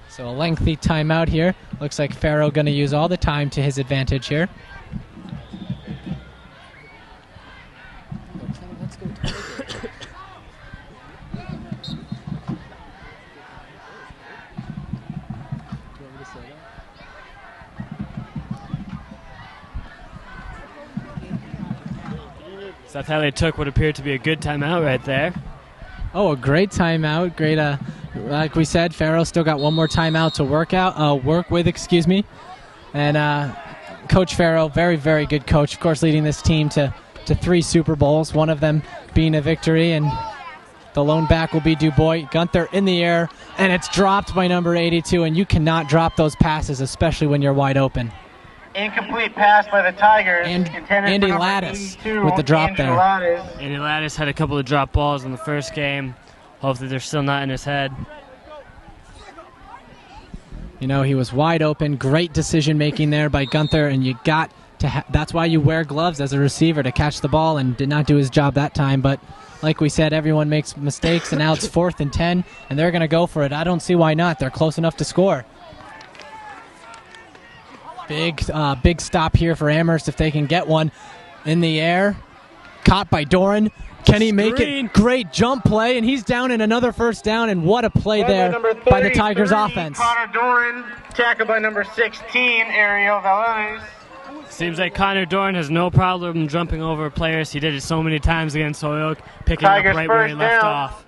So a lengthy timeout here. Looks like Farrow going to use all the time to his advantage here. South Hadley took what appeared to be a good timeout right there. Oh, a great timeout. Great, like we said, Farrow still got one more timeout to work with. And Coach Farrow, very, very good coach. Of course, leading this team to 3 Super Bowls, one of them being a victory. And The lone back will be Dubois. Gunther in the air, and it's dropped by number 82, and you cannot drop those passes, especially when you're wide open. Incomplete pass by the Tigers. And intended Andy for number Lattis 82, with the drop Andrew there. Lattis. Andy Lattis had a couple of drop balls in the first game. Hopefully they're still not in his head. You know, he was wide open. Great decision-making there by Gunther, and you got to that's why you wear gloves as a receiver, to catch the ball, and did not do his job that time. But like we said, everyone makes mistakes, and now it's 4th and 10, and they're going to go for it. I don't see why not. They're close enough to score. Big stop here for Amherst if they can get one. In the air, caught by Doran. Can he make it? Great jump play, and he's down in another first down, and what a play there by the Tigers offense. Connor Doran, tackled by number 16, Ariel Velez. Seems like Connor Dorn has no problem jumping over players. He did it so many times against Holyoke, picking Tigers up right where he left down. off.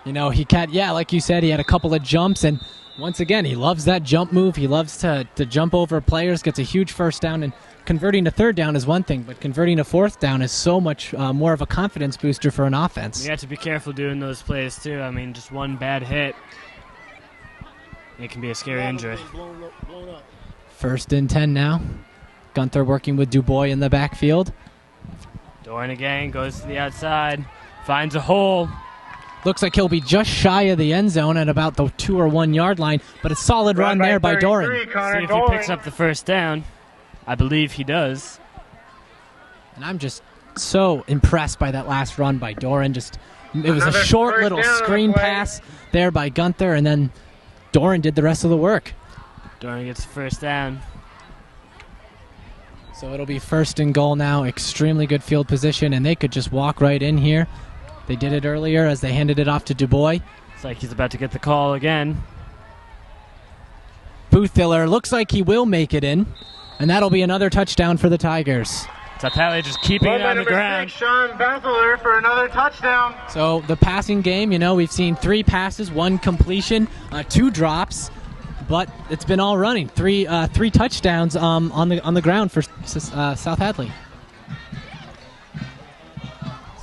You know, he can't, like you said, he had a couple of jumps, and once again, he loves that jump move. He loves to jump over players, gets a huge first down, and converting to third down is one thing, but converting to fourth down is so much more of a confidence booster for an offense. You have to be careful doing those plays, too. I mean, just one bad hit, it can be a scary injury. 1st and 10 now. Gunther working with Dubois in the backfield. Doran again goes to the outside, finds a hole. Looks like he'll be just shy of the end zone at about the 2 or 1 yard line, but a solid run there by Doran. See if he picks up the first down. I believe he does. And I'm just so impressed by that last run by Doran. It was a short little screen pass there by Gunther, and then Doran did the rest of the work. Doran gets the first down. So it'll be 1st and goal now. Extremely good field position, and they could just walk right in here. They did it earlier as they handed it off to Dubois. It's like he's about to get the call again. Boothiller looks like he will make it in, and that'll be another touchdown for the Tigers. South Hadley just keeping it on the ground. Sean Bethler for another touchdown. So the passing game, we've seen 3 passes, 1 completion, 2 drops, but it's been all running. Three touchdowns on the ground for South Hadley.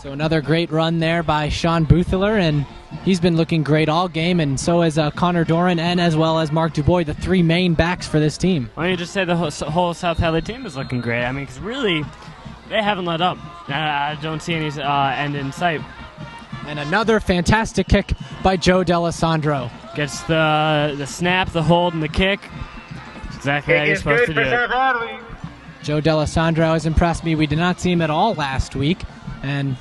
So another great run there by Sean Boothiller, and he's been looking great all game, and so has Connor Doran and as well as Mark Dubois, the 3 main backs for this team. Why don't you just say the whole South Hadley team is looking great? I mean, because really, they haven't let up. I don't see any end in sight. And another fantastic kick by Joe D'Alessandro. Gets the snap, the hold, and the kick. That's exactly how you're supposed to do it. Joe D'Alessandro has impressed me. We did not see him at all last week, and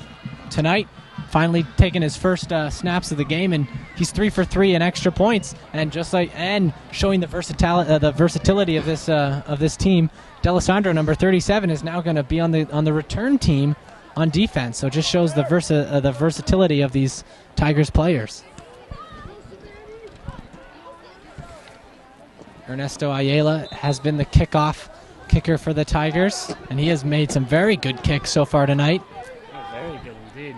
tonight finally taking his first snaps of the game, and he's 3 for 3 in extra points, and showing the versatility of this team. D'Alessandro, number 37, is now going to be on the return team on defense. So it just shows the versatility of these Tigers players. Ernesto Ayala has been the kickoff kicker for the Tigers, and he has made some very good kicks so far tonight. Oh, very good indeed.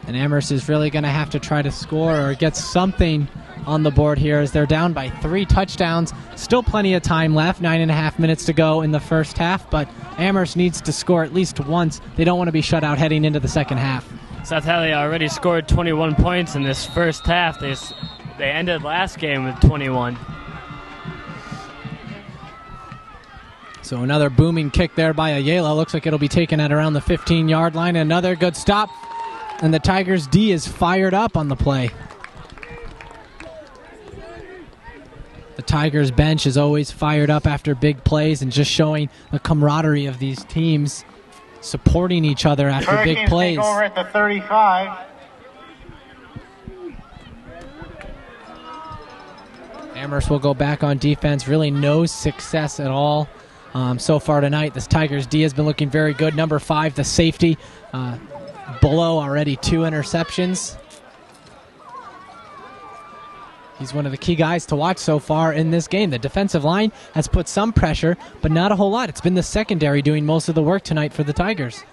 And Amherst is really going to have to try to score or get something on the board here as they're down by 3 touchdowns. Still plenty of time left, 9.5 minutes to go in the first half, but Amherst needs to score at least once. They don't want to be shut out heading into the second half. South Hadley already scored 21 points in this first half. They ended last game with 21. So another booming kick there by Ayala. Looks like it'll be taken at around the 15-yard line. Another good stop. And the Tigers D is fired up on the play. The Tigers bench is always fired up after big plays and just showing the camaraderie of these teams, supporting each other after big plays. Over at the 35. Amherst will go back on defense. Really no success at all so far tonight. This Tigers D has been looking very good. Number 5, the safety. Below already 2 interceptions. He's one of the key guys to watch so far in this game. The defensive line has put some pressure, but not a whole lot. It's been the secondary doing most of the work tonight for the Tigers.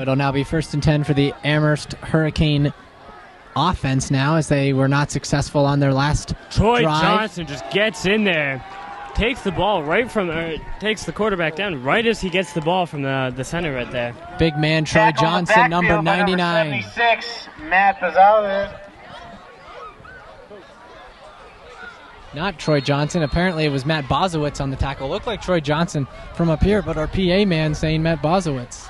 it'll now be 1st and 10 for the Amherst Hurricane offense now, as they were not successful on their last Troy drive. Johnson just gets in there, takes the ball takes the quarterback down right as he gets the ball from the center right there. Big man Troy Johnson, number 99. Number 76, Matt Bazalez. Not Troy Johnson. Apparently it was Matt Bozowitz on the tackle. Looked like Troy Johnson from up here, but our PA man saying Matt Bozowitz.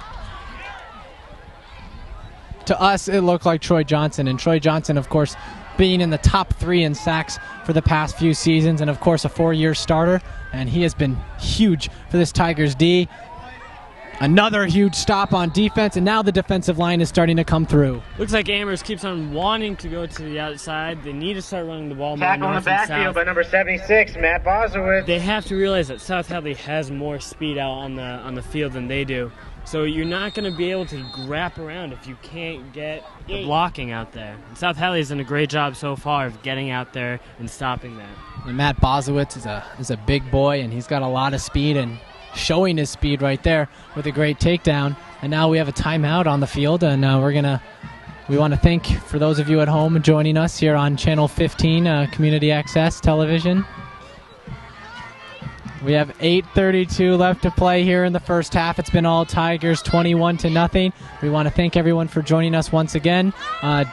To us, it looked like Troy Johnson. And Troy Johnson, of course, being in the top 3 in sacks for the past few seasons, and of course a 4-year starter. And he has been huge for this Tigers D. Another huge stop on defense, and now the defensive line is starting to come through. Looks like Amherst keeps on wanting to go to the outside. They need to start running the ball more Tackle in the north and backfield south. by number 76, Matt Bozowitz. They have to realize that South Hadley has more speed out on the field than they do. So you're not going to be able to wrap around if you can't get the blocking out there. And South Hadley's done a great job so far of getting out there and stopping that. And Matt Bozowitz is a big boy, and he's got a lot of speed and showing his speed right there with a great takedown. And now we have a timeout on the field, and we want to thank, for those of you at home joining us here on Channel 15 Community Access Television. We have 8:32 left to play here in the first half. It's been all Tigers, 21-0. We want to thank everyone for joining us once again.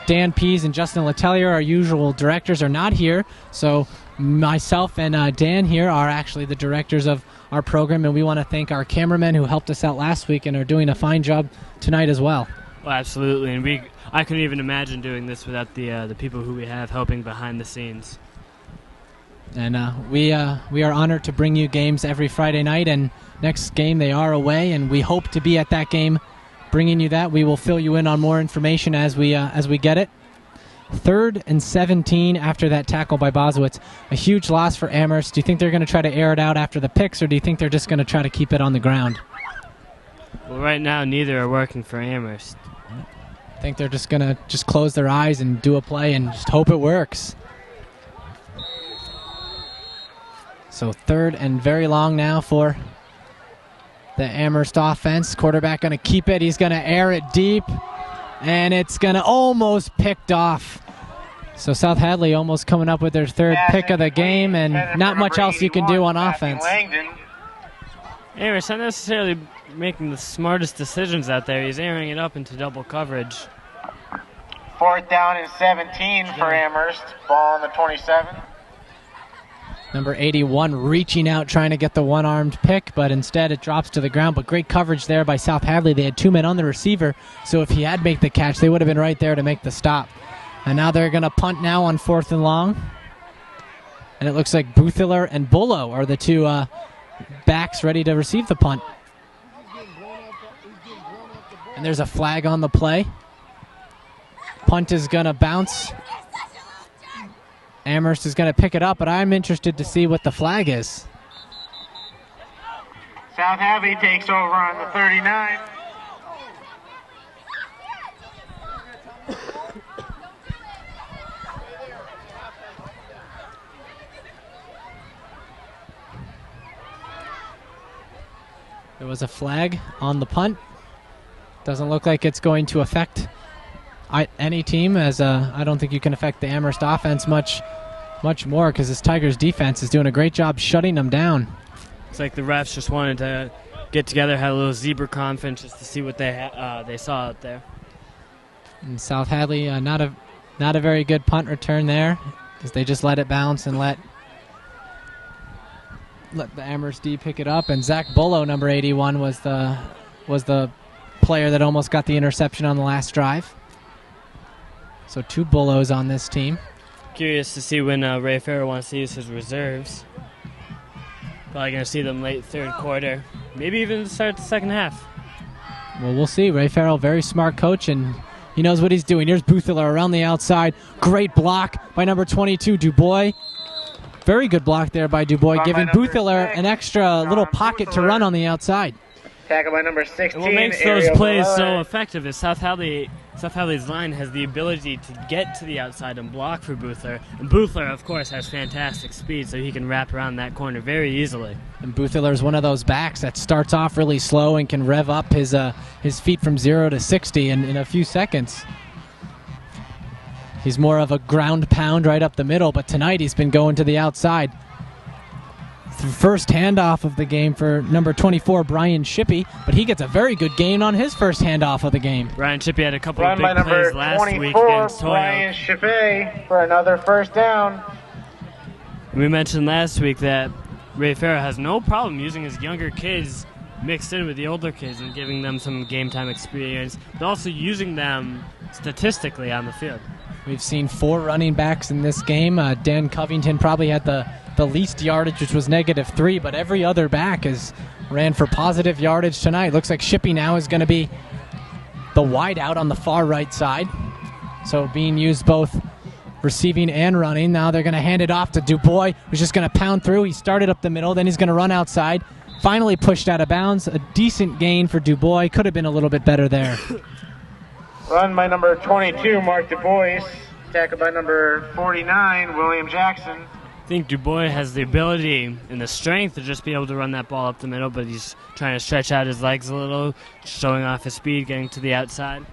Dan Pease and Justin Letelier, our usual directors, are not here, so myself and Dan here are actually the directors of our program, and we want to thank our cameramen who helped us out last week and are doing a fine job tonight as well. Well, absolutely, and I couldn't even imagine doing this without the people who we have helping behind the scenes. And we are honored to bring you games every Friday night, and next game they are away, and we hope to be at that game bringing you that. We will fill you in on more information as we get it. 3rd and 17 after that tackle by Bozowitz. A huge loss for Amherst. Do you think they're going to try to air it out after the picks, or do you think they're just going to try to keep it on the ground? Well, right now, neither are working for Amherst. I think they're just going to close their eyes and do a play and just hope it works. So 3rd and very long now for the Amherst offense. Quarterback going to keep it. He's going to air it deep, and it's going to almost picked off. So South Hadley almost coming up with their 3rd pick of the game, and not much else you can do on offense. Amherst not necessarily making the smartest decisions out there. He's airing it up into double coverage. 4th down and 17 for Amherst. Ball on the 27. Number 81 reaching out, trying to get the one-armed pick, but instead it drops to the ground. But great coverage there by South Hadley. They had 2 men on the receiver, so if he had made the catch, they would have been right there to make the stop. And now they're going to punt now on 4th and long. And it looks like Buthiller and Bullo are the 2 backs ready to receive the punt. And there's a flag on the play. Punt is going to bounce. Amherst is going to pick it up, but I'm interested to see what the flag is. South Hadley takes over on the 39. There was a flag on the punt. Doesn't look like it's going to affect any team, as I don't think you can affect the Amherst offense much more, because this Tigers defense is doing a great job shutting them down. It's like the refs just wanted to get together, had a little zebra conference just to see what they saw out there. And South Hadley, not a very good punt return there, because they just let it bounce and let the Amherst D pick it up. And Zach Bullo, number 81, was the player that almost got the interception on the last drive. So 2 Bullos on this team. Curious to see when Ray Farrell wants to use his reserves. Probably going to see them late 3rd quarter. Maybe even start the 2nd half. Well, we'll see. Ray Farrell, very smart coach, and he knows what he's doing. Here's Buthiller around the outside. Great block by number 22, Dubois. Very good block there by Dubois, giving Buthiller an extra little pocket to run on the outside. Tackle by number 16. And what makes those plays so effective is South Hadley Seth Hadley's line has the ability to get to the outside and block for Boothler. And Boothler, of course, has fantastic speed, so he can wrap around that corner very easily. And Boothler is one of those backs that starts off really slow and can rev up his feet from 0 to 60 in a few seconds. He's more of a ground pound right up the middle, but tonight he's been going to the outside. The first handoff of the game for number 24, Brian Shippey, but he gets a very good gain on his first handoff of the game. Brian Shippey had a couple Run of by big number plays last 24, week against Brian Toyo. Shippey for another first down. We mentioned last week that Ray Farrah has no problem using his younger kids mixed in with the older kids and giving them some game time experience, but also using them statistically on the field. We've seen 4 running backs in this game. Dan Covington probably had the least yardage, which was -3, but every other back ran for positive yardage tonight. Looks like Shippey now is going to be the wideout on the far right side. So being used both receiving and running. Now they're going to hand it off to Dubois, who's just going to pound through. He started up the middle, then he's going to run outside. Finally pushed out of bounds. A decent gain for Dubois. Could have been a little bit better there. Run by number 22, Mark Dubois. Tackled by number 49, William Jackson. I think Dubois has the ability and the strength to just be able to run that ball up the middle, but he's trying to stretch out his legs a little, showing off his speed, getting to the outside.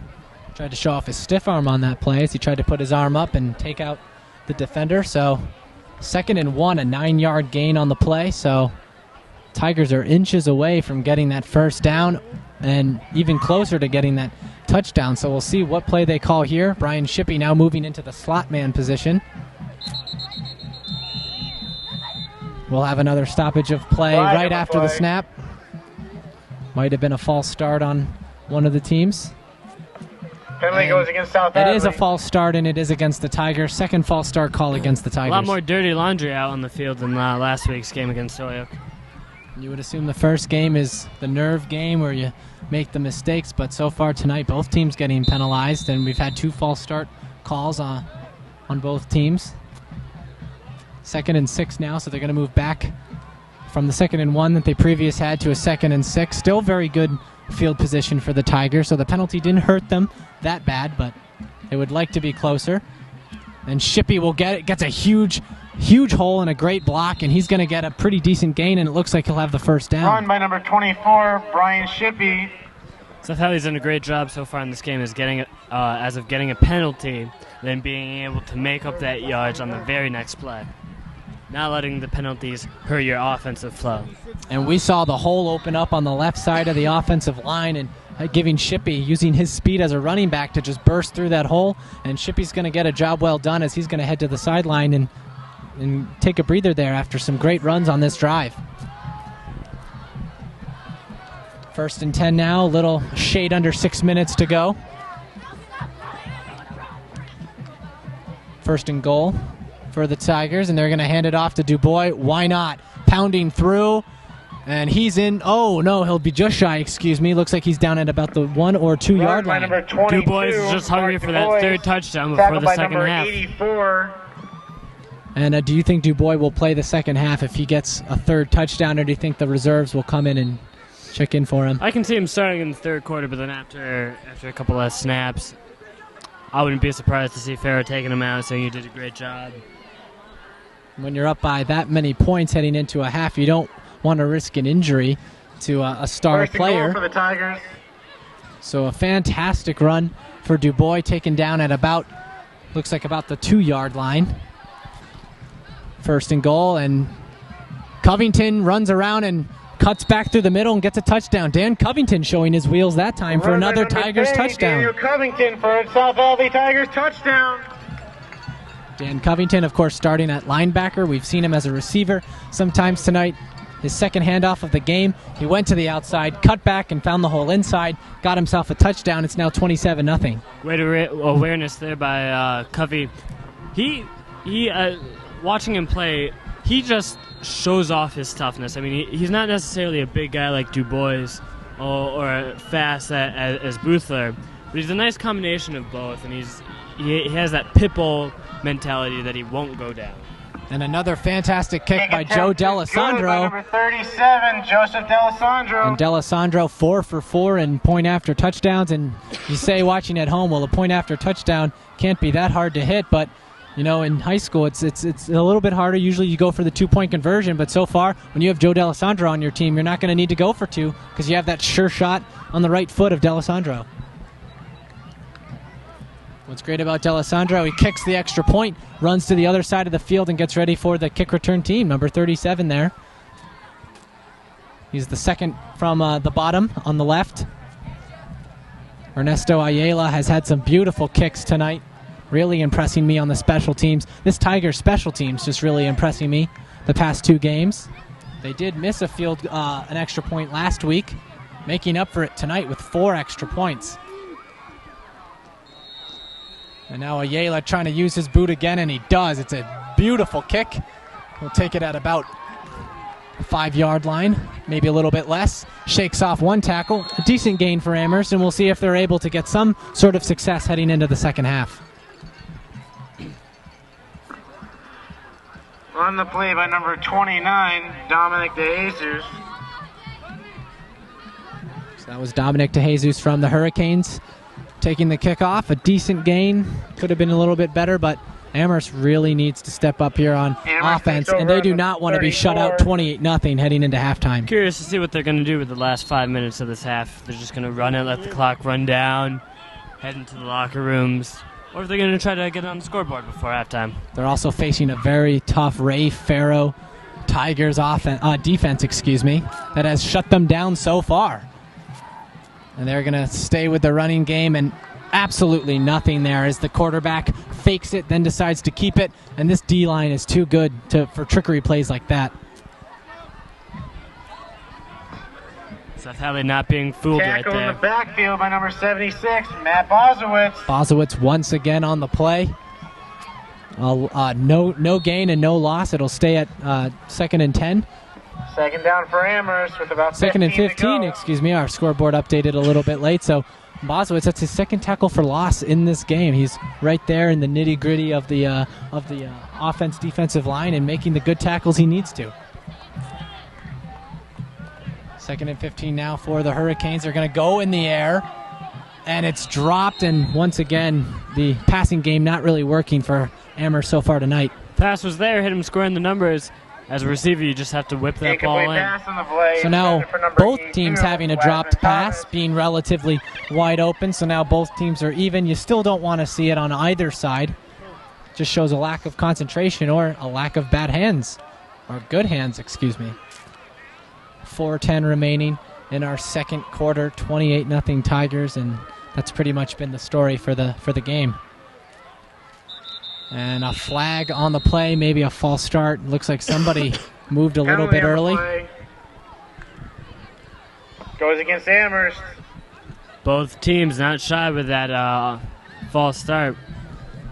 Tried to show off his stiff arm on that play as he tried to put his arm up and take out the defender. So 2nd and 1, a 9-yard gain on the play. So Tigers are inches away from getting that first down and even closer to getting that touchdown. So we'll see what play they call here. Brian Shippey now moving into the slot man position. We'll have another stoppage of play right after the snap. Might have been a false start on one of the teams. Penalty goes against South It Hadley. is a false start, and it is against the Tigers. Second false start call against the Tigers. A lot more dirty laundry out on the field than last week's game against Toyo. You would assume the first game is the nerve game where you make the mistakes, but so far tonight both teams getting penalized, and we've had 2 false start calls on both teams. 2nd and 6 now, so they're going to move back from the 2nd and 1 that they previous had to a 2nd and 6. Still very good field position for the Tigers, so the penalty didn't hurt them that bad, but they would like to be closer. And Shippey will get it, gets a huge hole and a great block, and he's going to get a pretty decent gain, and it looks like he'll have the first down. Run by number 24, Brian Shippey. Seth Hadley's done a great job so far in this game getting a penalty, then being able to make up that yardage on the very next play. Not letting the penalties hurt your offensive flow. And we saw the hole open up on the left side of the offensive line, and giving Shippey, using his speed as a running back to just burst through that hole. And Shippey's going to get a job well done as he's going to head to the sideline and take a breather there after some great runs on this drive. 1st and 10 now, a little shade under 6 minutes to go. 1st and goal for the Tigers, and they're going to hand it off to Dubois. Why not? Pounding through, and he's in. Oh, no, he'll be just shy, excuse me. Looks like he's down at about the 1 or 2 yard line. Number 22, Dubois is just hungry for that 3rd touchdown before the second half. 84. And do you think Dubois will play the second half if he gets a 3rd touchdown, or do you think the reserves will come in and check in for him? I can see him starting in the 3rd quarter, but then after a couple of snaps, I wouldn't be surprised to see Farrah taking him out, saying you did a great job. When you're up by that many points heading into a half, you don't want to risk an injury to a star player. For the Tigers. So a fantastic run for Dubois, taken down at about the 2-yard line. 1st and goal, and Covington runs around and cuts back through the middle and gets a touchdown. Dan Covington showing his wheels that time for another Tigers touchdown. Daniel Covington for a South Hadley Tigers touchdown. Dan Covington, of course, starting at linebacker. We've seen him as a receiver sometimes tonight. His 2nd handoff of the game, he went to the outside, cut back, and found the hole inside, got himself a touchdown. It's now 27-0. Great awareness there by Covey. He watching him play, he just shows off his toughness. I mean, he's not necessarily a big guy like Dubois or fast as Boothler, but he's a nice combination of both, and he has that pitbull mentality that he won't go down. And another fantastic kick by attempt Joe is good by D'Alessandro. number 37, Joseph D'Alessandro. And D'Alessandro 4 for 4 in point after touchdowns. And you say watching at home, well, a point after touchdown can't be that hard to hit. But, you know, in high school, it's a little bit harder. Usually you go for the 2-point conversion. But so far, when you have Joe D'Alessandro on your team, you're not going to need to go for 2 because you have that sure shot on the right foot of D'Alessandro. What's great about D'Alessandro, he kicks the extra point, runs to the other side of the field, and gets ready for the kick return team, number 37 there. He's the second from the bottom on the left. Ernesto Ayala has had some beautiful kicks tonight, really impressing me on the special teams. This Tigers special teams just really impressing me the past 2 games. They did miss an extra point last week, making up for it tonight with 4 extra points. And now Ayala trying to use his boot again, and he does. It's a beautiful kick. He'll take it at about the 5-yard line, maybe a little bit less. Shakes off 1 tackle. A decent gain for Amherst, and we'll see if they're able to get some sort of success heading into the second half. On the play by number 29, Dominic DeJesus. So that was Dominic DeJesus from the Hurricanes. Taking the kickoff, a decent gain. Could have been a little bit better, but Amherst really needs to step up here on offense, and they do not want to be shut out 28-0 heading into halftime. Curious to see what they're going to do with the last 5 minutes of this half. They're just going to run it, let the clock run down, head into the locker rooms, or if they're going to try to get on the scoreboard before halftime. They're also facing a very tough Ray Farrow Tigers defense, that has shut them down so far. And they're going to stay with the running game, and absolutely nothing there as the quarterback fakes it, then decides to keep it. And this D-line is too good for trickery plays like that. Seth Hadley not being fooled right Tackle there. in the backfield by number 76, Matt Bozowitz. Bozowitz once again on the play. No gain and no loss. It'll stay at 2nd and 10. Second down for Amherst with about 2nd and 15, to go. Our scoreboard updated a little bit late. So Bozowitz, that's his 2nd tackle for loss in this game. He's right there in the nitty-gritty of the offense-defensive line and making the good tackles he needs to. 2nd and 15 now for the Hurricanes. They're going to go in the air, and it's dropped. And once again, the passing game not really working for Amherst so far tonight. Pass was there, hit him square in the numbers. As a receiver, you just have to whip that ball in. Pass on the play. So now both teams having a dropped pass, being relatively wide open. So now both teams are even. You still don't want to see it on either side. Just shows a lack of concentration or a lack of bad hands, or good hands, 4:10 remaining in our second quarter, 28-0 Tigers, and that's pretty much been the story for the game. And a flag on the play, maybe a false start. Looks like somebody moved a little bit early. Goes against Amherst. Both teams not shy with that false start.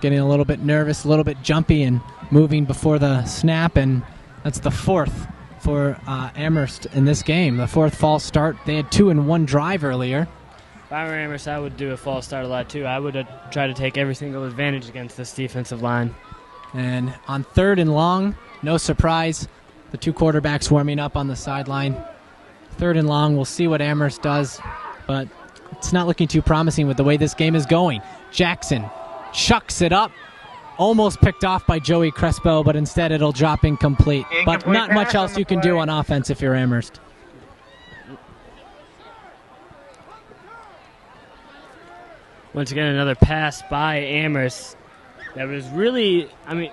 Getting a little bit nervous, a little bit jumpy, and moving before the snap, and that's the 4th for Amherst in this game. The 4th false start. They had 2 in 1 drive earlier. If I were Amherst, I would do a false start a lot too. I would try to take every single advantage against this defensive line. And on 3rd and long, no surprise, the 2 quarterbacks warming up on the sideline. 3rd and long, we'll see what Amherst does, but it's not looking too promising with the way this game is going. Jackson chucks it up, almost picked off by Joey Crespo, but instead it'll drop incomplete. But not much else you can do on offense if you're Amherst. Once again, another pass by Amherst. That was really,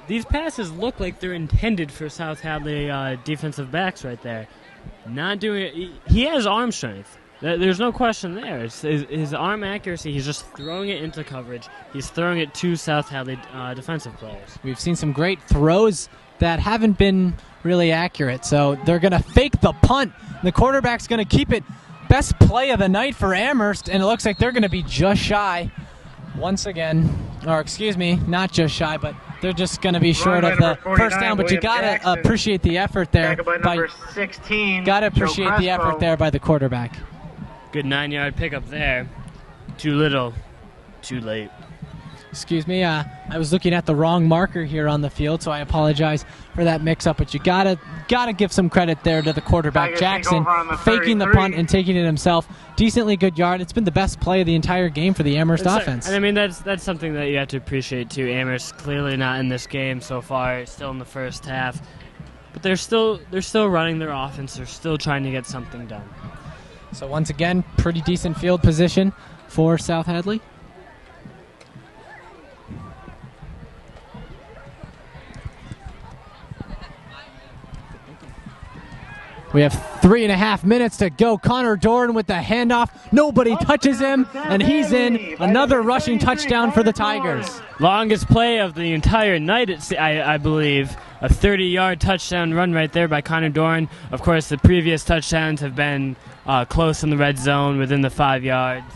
these passes look like they're intended for South Hadley defensive backs right there. Not doing it. He has arm strength. There's no question there. It's his arm accuracy, he's just throwing it into coverage. He's throwing it to South Hadley defensive players. We've seen some great throws that haven't been really accurate, so they're going to fake the punt. The quarterback's going to keep it. Best play of the night for Amherst, and it looks like they're going to be just shy once again. Or not just shy, but they're just going to be short of the first down. But you got to appreciate the effort there. Number 16. Got to appreciate the effort there by the quarterback. Good 9-yard pickup there. Too little, too late. Excuse me, I was looking at the wrong marker here on the field, so I apologize for that mix-up. But you gotta give some credit there to the quarterback, Jackson, faking the punt and taking it himself. Decently good yard. It's been the best play of the entire game for the Amherst offense. And I mean, that's something that you have to appreciate too. Amherst clearly not in this game so far, still in the first half, but they're still running their offense. They're still trying to get something done. So once again, pretty decent field position for South Hadley. We have 3.5 minutes to go. Connor Doran with the handoff. Nobody touches him, and he's in. Another rushing touchdown for the Tigers. Longest play of the entire night, I believe. A 30-yard touchdown run right there by Connor Doran. Of course, the previous touchdowns have been close in the red zone, within the 5 yards.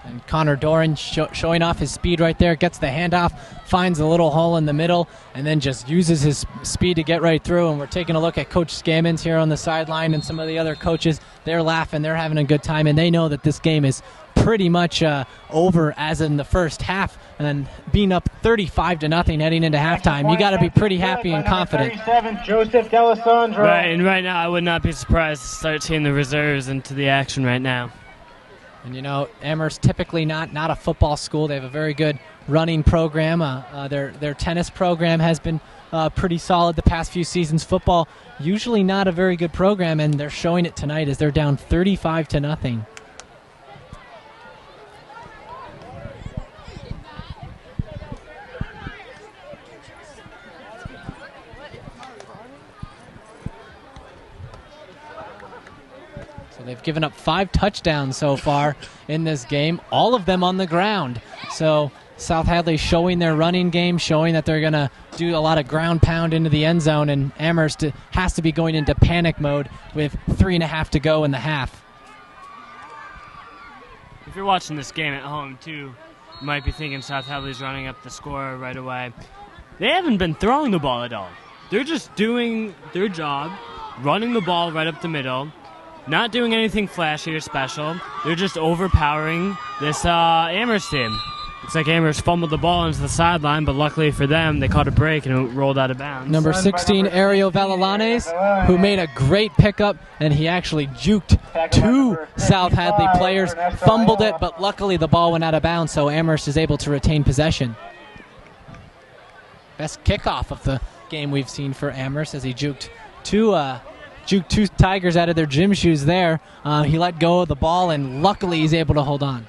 And Connor Doran showing off his speed right there, gets the handoff, finds a little hole in the middle, and then just uses his speed to get right through. And we're taking a look at Coach Scammons here on the sideline and some of the other coaches. They're laughing, they're having a good time, and they know that this game is pretty much over as in the first half. And then being up 35-0 heading into halftime, you got to be pretty happy and confident. Joseph D'Alessandro. Right, and right now I would not be surprised to start seeing the reserves into the action right now. And you know, Amherst typically not a football school. They have a very good running program. Their tennis program has been pretty solid the past few seasons. Football, usually not a very good program, and they're showing it tonight as they're down 35-0. They've given up 5 touchdowns so far in this game, all of them on the ground. So South Hadley showing their running game, showing that they're going to do a lot of ground pound into the end zone, and Amherst has to be going into panic mode with 3.5 to go in the half. If you're watching this game at home, too, you might be thinking South Hadley's running up the score right away. They haven't been throwing the ball at all. They're just doing their job, running the ball right up the middle, not doing anything flashy or special. They're just overpowering this Amherst team. Looks like Amherst fumbled the ball into the sideline, but luckily for them, they caught a break and it rolled out of bounds. Number 16, Ariel Valalanes, who made a great pickup, and he actually juked 2 South Hadley players, fumbled it, but luckily the ball went out of bounds, so Amherst is able to retain possession. Best kickoff of the game we've seen for Amherst as he juked 2 Tigers out of their gym shoes there. He let go of the ball, and luckily he's able to hold on.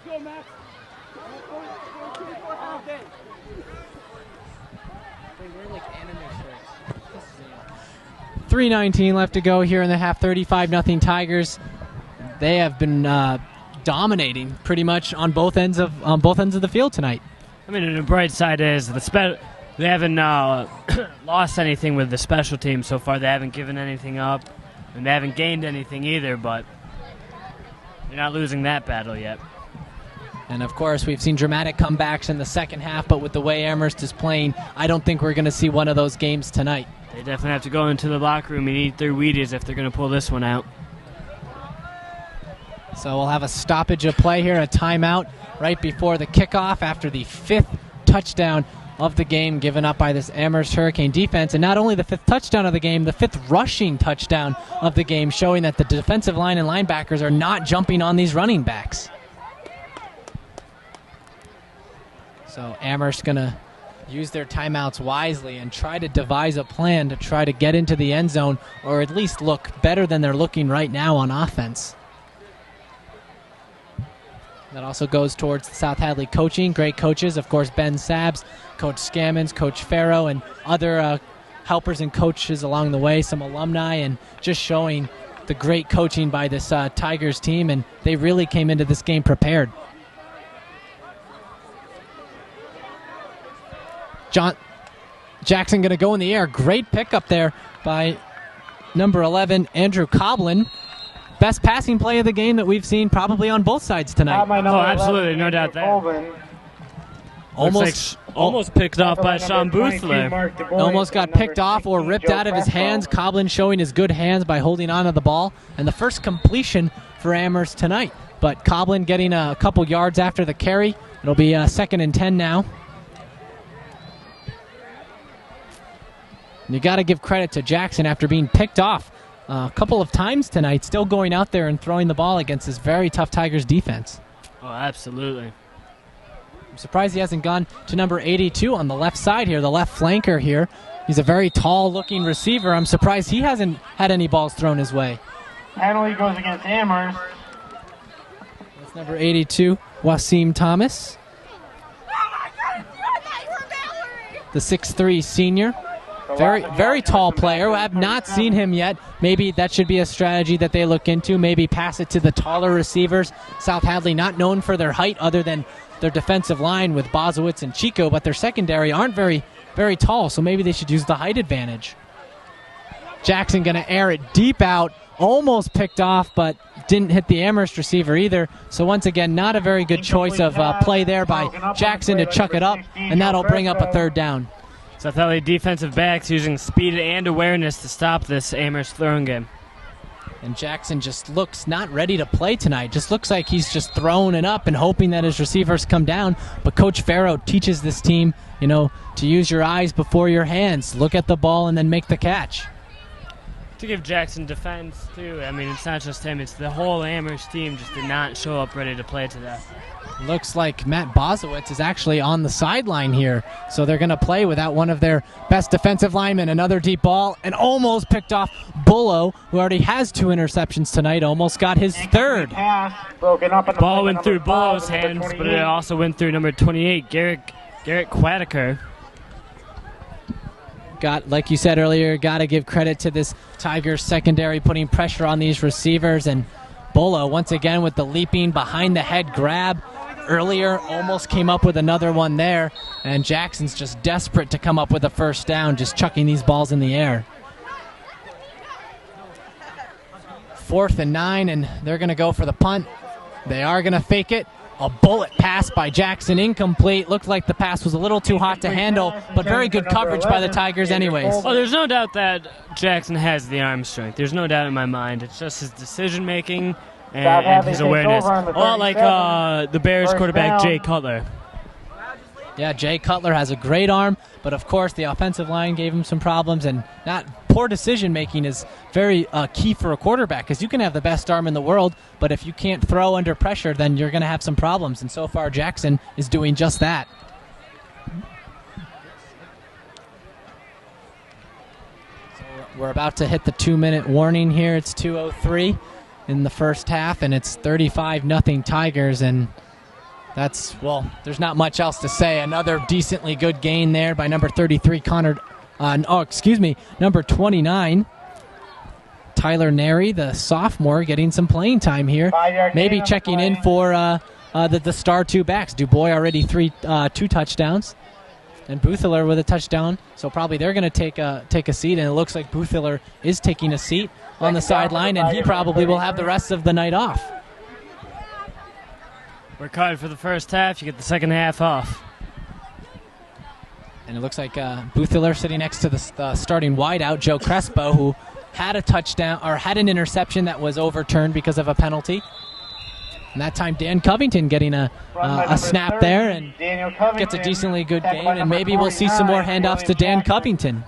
Go, Max. 3:19 left to go here in the half. 35-0 Tigers. They have been dominating pretty much on both ends of the field tonight. I mean, and the bright side is they haven't lost anything with the special team so far. They haven't given anything up, and they haven't gained anything either. But they're not losing that battle yet. And, of course, we've seen dramatic comebacks in the second half, but with the way Amherst is playing, I don't think we're going to see one of those games tonight. They definitely have to go into the locker room and eat their Wheaties if they're going to pull this one out. So we'll have a stoppage of play here, a timeout right before the kickoff after the 5th touchdown of the game given up by this Amherst Hurricane defense. And not only the 5th touchdown of the game, the 5th rushing touchdown of the game, showing that the defensive line and linebackers are not jumping on these running backs. So Amherst going to use their timeouts wisely and try to devise a plan to try to get into the end zone, or at least look better than they're looking right now on offense. That also goes towards the South Hadley coaching. Great coaches, of course, Ben Sabbs, Coach Scammons, Coach Farrow, and other helpers and coaches along the way, some alumni, and just showing the great coaching by this Tigers team, and they really came into this game prepared. Jackson going to go in the air. Great pickup there by number 11, Andrew Coblin. best passing play of the game that we've seen probably on both sides tonight. Oh, absolutely, no doubt there. Almost picked off by Sean Boothler. Almost got picked off or ripped out of his hands. Coblin showing his good hands by holding on to the ball. And the first completion for Amherst tonight. But Coblin getting a couple yards after the carry. It'll be 2nd and 10 now. And you got to give credit to Jackson after being picked off a couple of times tonight, still going out there and throwing the ball against this very tough Tigers defense. Oh, absolutely. I'm surprised he hasn't gone to number 82 on the left side here, the left flanker here. He's a very tall-looking receiver. I'm surprised he hasn't had any balls thrown his way. Penalty goes against Amherst. That's number 82, Wasim Thomas. The 6'3 senior. Very tall player. I have not seen him yet. Maybe that should be a strategy that they look into. Maybe pass it to the taller receivers. South Hadley not known for their height other than their defensive line with Bozowitz and Chico, but their secondary aren't very tall, so maybe they should use the height advantage. Jackson going to air it deep out. Almost picked off, but didn't hit the Amherst receiver either. So once again, not a very good choice of play there by Jackson to chuck it up, and that'll bring up a 3rd down. South Hadley defensive backs using speed and awareness to stop this Amherst throwing game. And Jackson just looks not ready to play tonight. Just looks like he's just throwing it up and hoping that his receivers come down. But Coach Farrow teaches this team, to use your eyes before your hands. Look at the ball and then make the catch. To give Jackson defense, too. I mean, it's not just him. It's the whole Amherst team just did not show up ready to play today. Looks like Matt Bozowitz is actually on the sideline here. So they're going to play without one of their best defensive linemen. Another deep ball and almost picked off Bullo, who already has 2 interceptions tonight. Almost got his 3rd. Ball went through Bullo's hands, but it also went through number 28, Garrett Quadaker. Like you said earlier, got to give credit to this Tigers secondary putting pressure on these receivers. And Bullo, once again, with the leaping behind the head grab. Earlier, almost came up with another one there, and Jackson's just desperate to come up with a 1st down, just chucking these balls in the air. 4th and 9, and they're going to go for the punt. They are going to fake it. A bullet pass by Jackson, incomplete. Looked like the pass was a little too hot to handle, but very good coverage by the Tigers anyways. Oh, there's no doubt that Jackson has the arm strength. There's no doubt in my mind. It's just his decision-making and his awareness. A lot like the Bears quarterback Jay Cutler. Yeah, Jay Cutler has a great arm, but of course the offensive line gave him some problems, and poor decision-making is very key for a quarterback, because you can have the best arm in the world, but if you can't throw under pressure, then you're going to have some problems, and so far Jackson is doing just that. So we're about to hit the 2-minute warning here. It's 2:03 in the first half, and it's 35-0 Tigers, and there's not much else to say. Another decently good gain there by number 33, number 29, Tyler Nary, the sophomore, getting some playing time here. Maybe checking in for the star 2 backs. Dubuc already 2 touchdowns, and Boothler with a touchdown. So probably they're going to take a seat, and it looks like Boothler is taking a seat on the sideline, and he probably will have the rest of the night off. We're caught for the first half. You get the second half off. And it looks like Boothler sitting next to the starting wideout, Joe Crespo, who had a touchdown or had an interception that was overturned because of a penalty. And that time Dan Covington getting a snap there and gets a decently good game. And maybe we'll see some more handoffs to Dan Covington.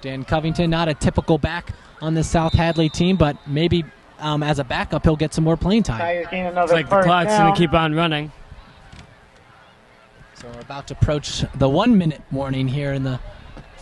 Dan Covington, not a typical back on the South Hadley team, but maybe as a backup he'll get some more playing time. It's like the clock's going to keep on running. So we're about to approach the 1-minute warning here in the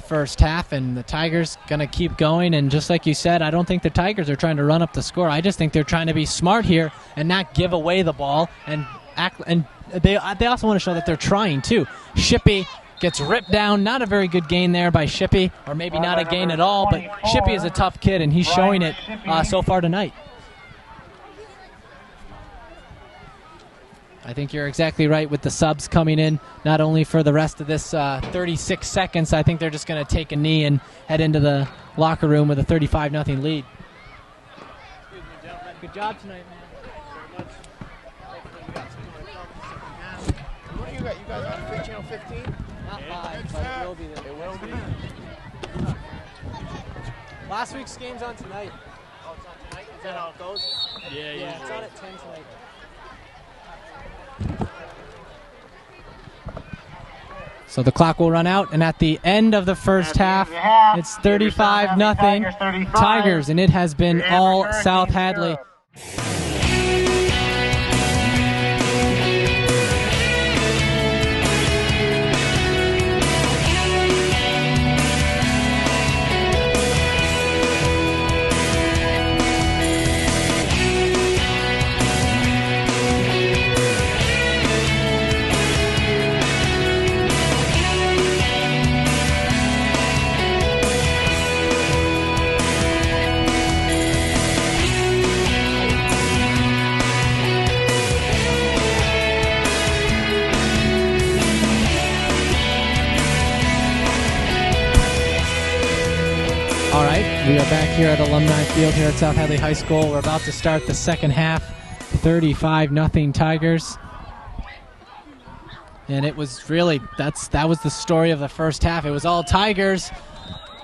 first half, and the Tigers going to keep going. And just like you said, I don't think the Tigers are trying to run up the score. I just think they're trying to be smart here and not give away the ball and act. And they also want to show that they're trying too. Shippey gets ripped down. Not a very good gain there by Shippey, or maybe not a gain at all. But Shippey is a tough kid, and he's showing it so far tonight. I think you're exactly right with the subs coming in, not only for the rest of this 36 seconds. I think they're just going to take a knee and head into the locker room with a 35-0 lead. Good job tonight, man. What do you got? You guys on Free Channel 15? Not live, but it will be there. It will be. Last week's game's on tonight. Oh, it's on tonight? Is that how it goes? Yeah, it's on at 10 tonight. So the clock will run out, and at the end of the first half, it's 35-0 Tigers, and it has been all South Hadley. All right, we are back here at Alumni Field here at South Hadley High School. We're about to start the second half, 35-0 Tigers. And it was really, that was the story of the first half. It was all Tigers.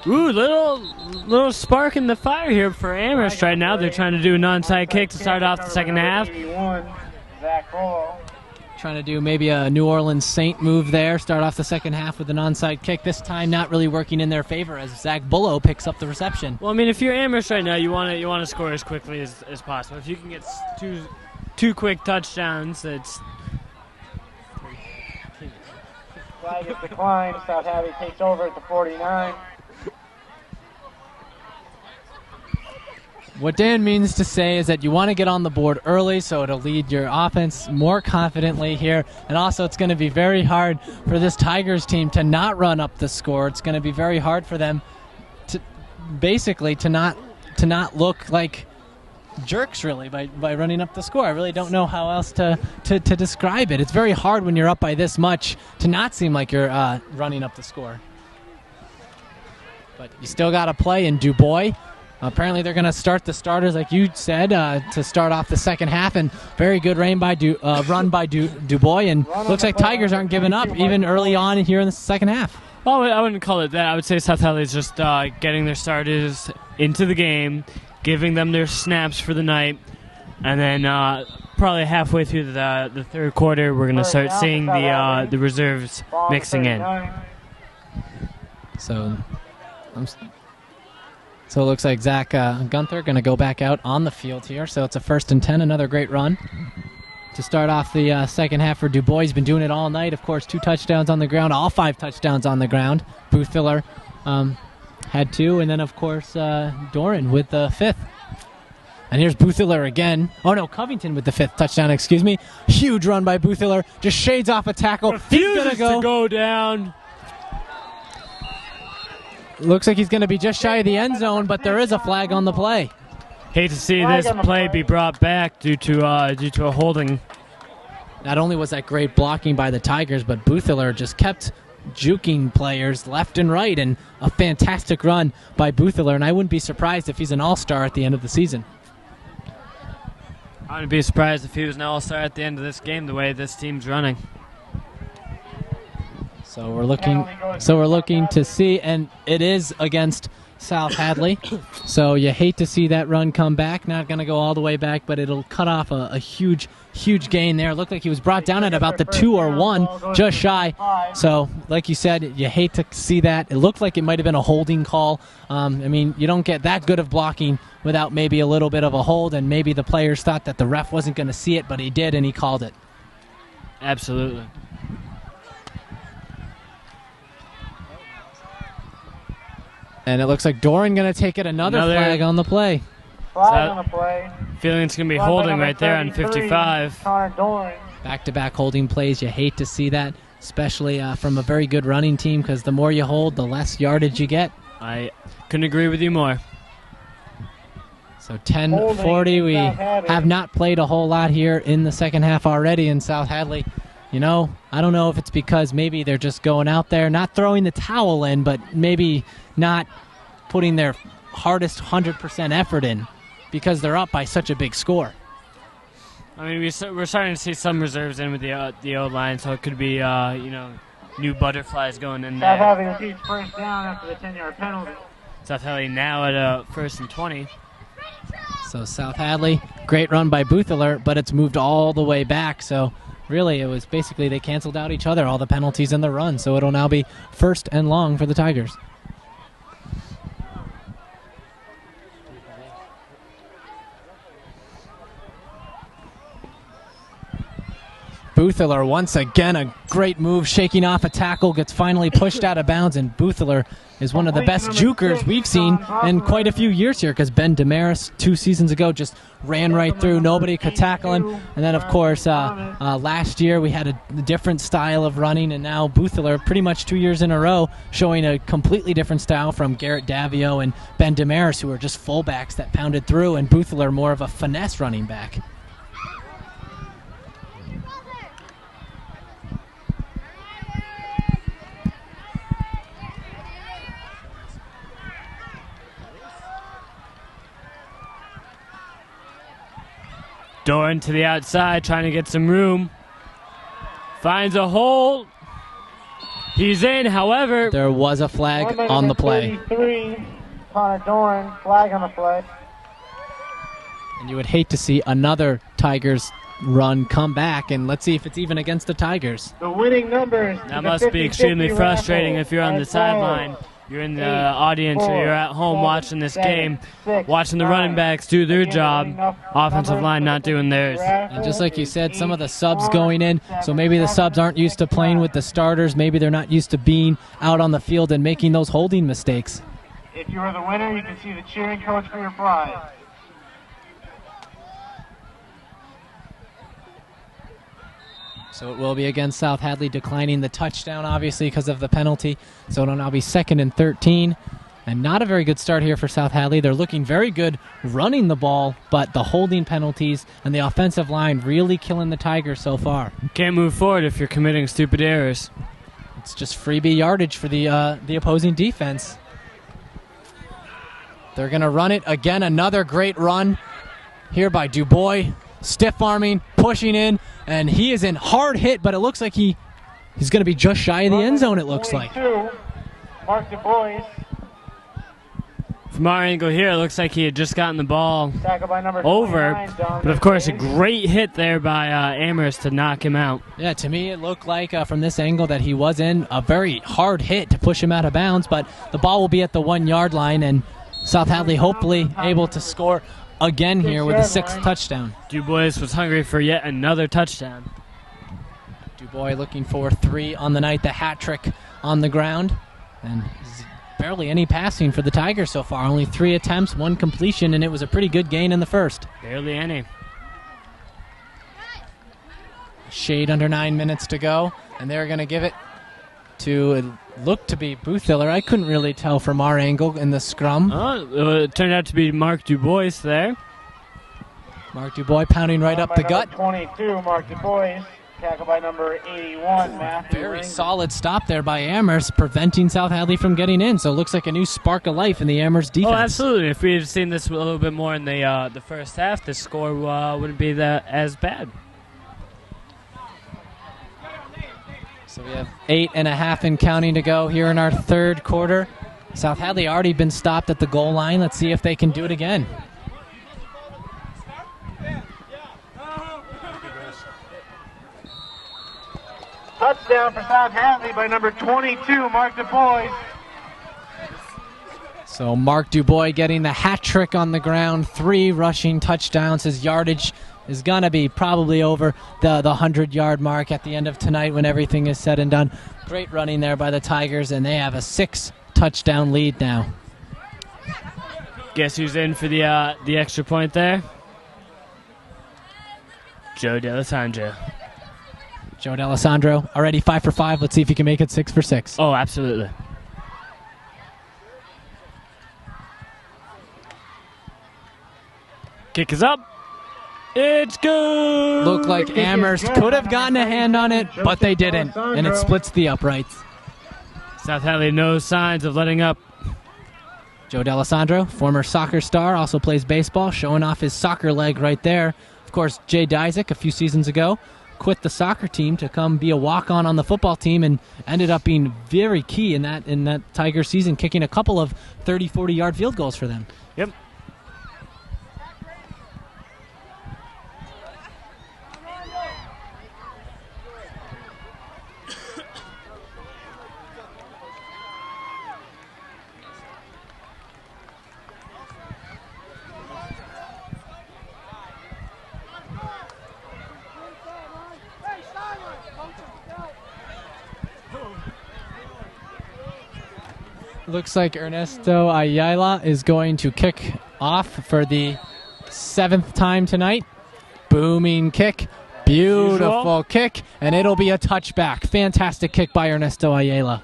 Ooh, little spark in the fire here for Amherst right now. They're trying to do an onside kick to start off the second half. Trying to do maybe a New Orleans Saint move there. Start off the second half with an onside kick. This time not really working in their favor as Zach Bullough picks up the reception. Well, I mean, if you're Amherst right now, you want to score as quickly as possible. If you can get two quick touchdowns, it's... Flag is declined. South Hadley takes over at the 49. What Dan means to say is that you want to get on the board early so it'll lead your offense more confidently here. And also it's going to be very hard for this Tigers team to not run up the score. It's going to be very hard for them to basically to not look like jerks really by running up the score. I really don't know how else to describe it. It's very hard when you're up by this much to not seem like you're running up the score. But you still got to play in Dubuc. Apparently they're going to start the starters, like you said, to start off the second half. And very good run by Dubois. And looks like Tigers aren't giving up even early on here in the second half. Well, I wouldn't call it that. I would say South Hadley is just getting their starters into the game, giving them their snaps for the night. And then probably halfway through the third quarter, we're going to start seeing the reserves mixing in. So it looks like Zach Gunther going to go back out on the field here. So it's a 1st and 10, another great run to start off the second half for Dubois. He's been doing it all night. Of course, 2 touchdowns on the ground, all 5 touchdowns on the ground. Boothiller had 2, and then, of course, Doran with the 5th. And here's Boothiller again. Oh, no, Covington with the 5th touchdown, excuse me. Huge run by Boothiller. Just shades off a tackle. Refuses to go down. Looks like he's going to be just shy of the end zone, but there is a flag on the play. Hate to see this play be brought back due to a holding. Not only was that great blocking by the Tigers, but Boothiller just kept juking players left and right, and a fantastic run by Boothiller, and I wouldn't be surprised if he's an all-star at the end of the season. I wouldn't be surprised if he was an all-star at the end of this game, the way this team's running. So we're looking to see, and it is against South Hadley. So you hate to see that run come back. Not going to go all the way back, but it'll cut off a huge gain there. It looked like he was brought down at about the 2 or 1, just shy. So like you said, you hate to see that. It looked like it might have been a holding call. I mean, you don't get that good of blocking without maybe a little bit of a hold, and maybe the players thought that the ref wasn't going to see it, but he did, and he called it. Absolutely. And it looks like Doran going to take it. Another flag on the play. Flag on the play. Feeling it's going to be holding right there on 55. Connor Doran. Back-to-back holding plays. You hate to see that, especially from a very good running team, because the more you hold, the less yardage you get. I couldn't agree with you more. So 10-40. We have not played a whole lot here in the second half already in South Hadley. You know, I don't know if it's because maybe they're just going out there, not throwing the towel in, but maybe not putting their hardest 100% effort in, because they're up by such a big score. I mean, we're starting to see some reserves in with the O-line, so it could be, new butterflies going in South there. Hadley receives first down after the 10-yard penalty. South Hadley now at 1st and 20. So South Hadley, great run by Boothler, but it's moved all the way back. So really, it was basically they canceled out each other, all the penalties and the run. So it'll now be 1st and long for the Tigers. Boothler once again a great move, shaking off a tackle, gets finally pushed out of bounds, and Boothler is one of the best jukers we've seen in quite a few years here, because Ben Damaris 2 seasons ago just ran right through, nobody could tackle him. And then of course last year we had a different style of running, and now Boothler pretty much 2 years in a row showing a completely different style from Garrett Davio and Ben Damaris, who are just fullbacks that pounded through, and Boothler more of a finesse running back. Doran to the outside, trying to get some room. Finds a hole. He's in, however. There was a flag on the play. 33, Connor Doran, flag on the play. And you would hate to see another Tigers run come back, and let's see if it's even against the Tigers. The winning numbers. That must be extremely frustrating if you're on the sideline. You're in the audience, or you're at home watching this game, watching the running backs do their job, offensive line not doing theirs. And just like you said, some of the subs going in, so maybe the subs aren't used to playing with the starters, maybe they're not used to being out on the field and making those holding mistakes. If you are the winner, you can see the cheering coach for your prize. So it will be against South Hadley, declining the touchdown, obviously, because of the penalty. So it'll now be 2nd and 13. And not a very good start here for South Hadley. They're looking very good running the ball, but the holding penalties and the offensive line really killing the Tigers so far. Can't move forward if you're committing stupid errors. It's just freebie yardage for the opposing defense. They're going to run it again. Another great run here by Dubois. Stiff arming, pushing in, and he is in hard hit, but it looks like he's going to be just shy of the end zone, it looks like. Mark Dubois. From our angle here, it looks like he had just gotten the ball By number over, 29, but of course a great hit there by Amherst to knock him out. Yeah, to me it looked like from this angle that he was in a very hard hit to push him out of bounds, but the ball will be at the 1 yard line, and South Hadley hopefully able to score again here with a 6th touchdown. Dubois was hungry for yet another touchdown. Dubois looking for 3 on the night, the hat trick on the ground. And barely any passing for the Tigers so far. Only 3 attempts, 1 completion, and it was a pretty good gain in the first. Barely any. Shade under 9 minutes to go, and they're going to give it to, it looked to be Boothler. I couldn't really tell from our angle in the scrum. It turned out to be Mark Dubois there. Mark Dubois pounding right up the gut. 22, Mark Dubois. Tackled by number 81, Matthew. Very solid stop there by Amherst, preventing South Hadley from getting in. So it looks like a new spark of life in the Amherst defense. Oh, absolutely. If we had seen this a little bit more in the first half, the score wouldn't be that as bad. So we have 8.5 and counting to go here in our 3rd quarter. South Hadley already been stopped at the goal line. Let's see if they can do it again. Touchdown for South Hadley by number 22, Mark Dubois. So Mark Dubois getting the hat trick on the ground, 3 rushing touchdowns. His yardage is going to be probably over the 100-yard mark at the end of tonight when everything is said and done. Great running there by the Tigers, and they have a 6-touchdown lead now. Guess who's in for the extra point there? Joe D'Alessandro. Joe D'Alessandro already 5 for 5. Let's see if he can make it 6 for 6. Oh, absolutely. Kick is up. It's good. Looked like Amherst could have gotten a hand on it, but they didn't, and it splits the uprights. South Hadley no signs of letting up. Joe D'Alessandro, former soccer star, also plays baseball, showing off his soccer leg right there. Of course, Jay Dyzik, a few seasons ago, quit the soccer team to come be a walk-on the football team and ended up being very key in that Tiger season, kicking a couple of 30, 40-yard field goals for them. Yep. Looks like Ernesto Ayala is going to kick off for the 7th time tonight. Booming kick. Beautiful kick. And it'll be a touchback. Fantastic kick by Ernesto Ayala.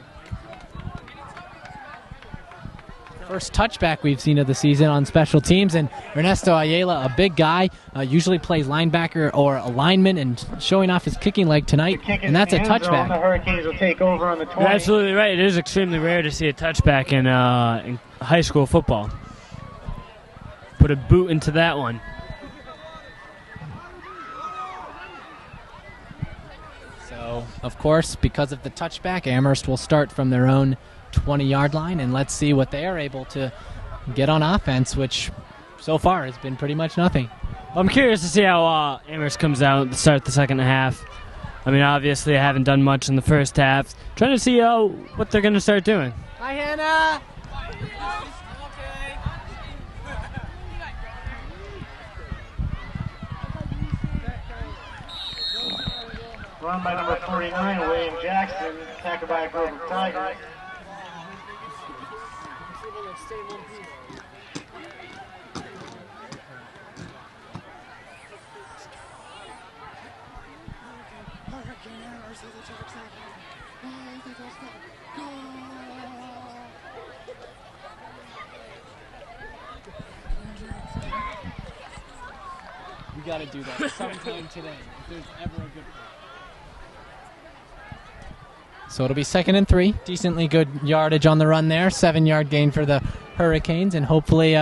First touchback we've seen of the season on special teams, and Ernesto Ayala, a big guy, usually plays linebacker or a lineman, and showing off his kicking leg tonight, and that's a touchback. The Hurricanes will take over on the 20. You're absolutely right. It is extremely rare to see a touchback in high school football. Put a boot into that one. So, of course, because of the touchback, Amherst will start from their own 20-yard line, and let's see what they are able to get on offense, which so far has been pretty much nothing. I'm curious to see how Amherst comes out to start the second half. I mean, obviously, I haven't done much in the first half. Trying to see what they're going to start doing. Hi, Hannah. Run by number 49, William Jackson, tackled by a group of Tigers. We got to do that sometime today if there's ever a good play. So it'll be 2nd and 3. Decently good yardage on the run there. 7-yard gain for the Hurricanes, and hopefully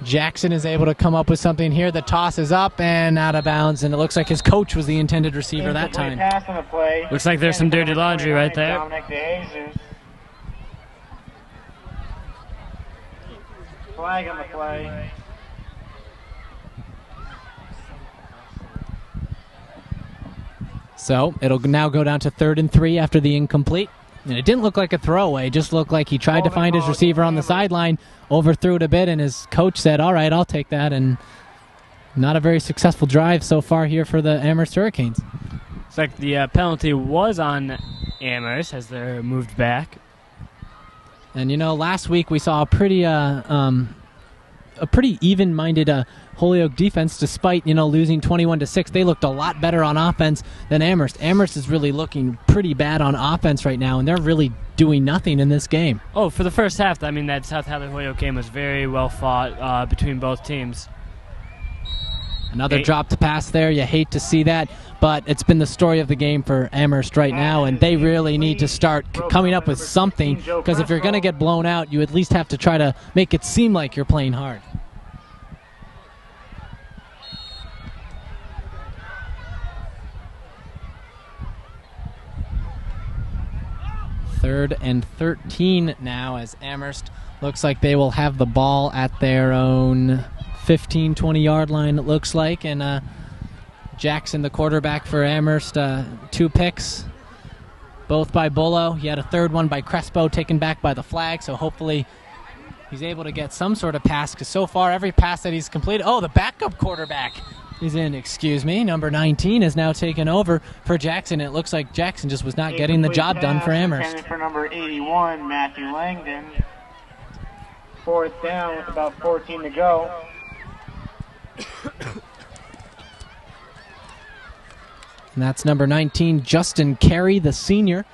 Jackson is able to come up with something here. The toss is up and out of bounds, and it looks like his coach was the intended receiver that time. Pass on the play. Looks like there's some dirty laundry right there. Dominic DeJesus. Flag on the play. So it'll now go down to 3rd and 3 after the incomplete. And it didn't look like a throwaway. It just looked like he tried to find his receiver on the sideline, overthrew it a bit, and his coach said, all right, I'll take that. And not a very successful drive so far here for the Amherst Hurricanes. Looks like the penalty was on Amherst as they're moved back. And, last week we saw a pretty even-minded Holyoke defense, despite, losing 21-6. They looked a lot better on offense than Amherst. Amherst is really looking pretty bad on offense right now, and they're really doing nothing in this game. Oh, for the first half, I mean, that South Hadley Holyoke game was very well fought between both teams. Another dropped pass there. You hate to see that, but it's been the story of the game for Amherst right now, and they really need to start coming up with something, because if you're going to get blown out, you at least have to try to make it seem like you're playing hard. Third and 13 now, as Amherst looks like they will have the ball at their own 15, 20-yard line, it looks like. And Jackson, the quarterback for Amherst, 2 picks, both by Bullo. He had a third one by Crespo, taken back by the flag, so hopefully he's able to get some sort of pass, because so far every pass that he's completed, the backup quarterback is in, number 19 is now taken over for Jackson. It looks like Jackson just was not getting the job done for Amherst. For number 81, Matthew Langdon. 4th down with about 14 to go. And that's number 19, Justin Carey, the senior.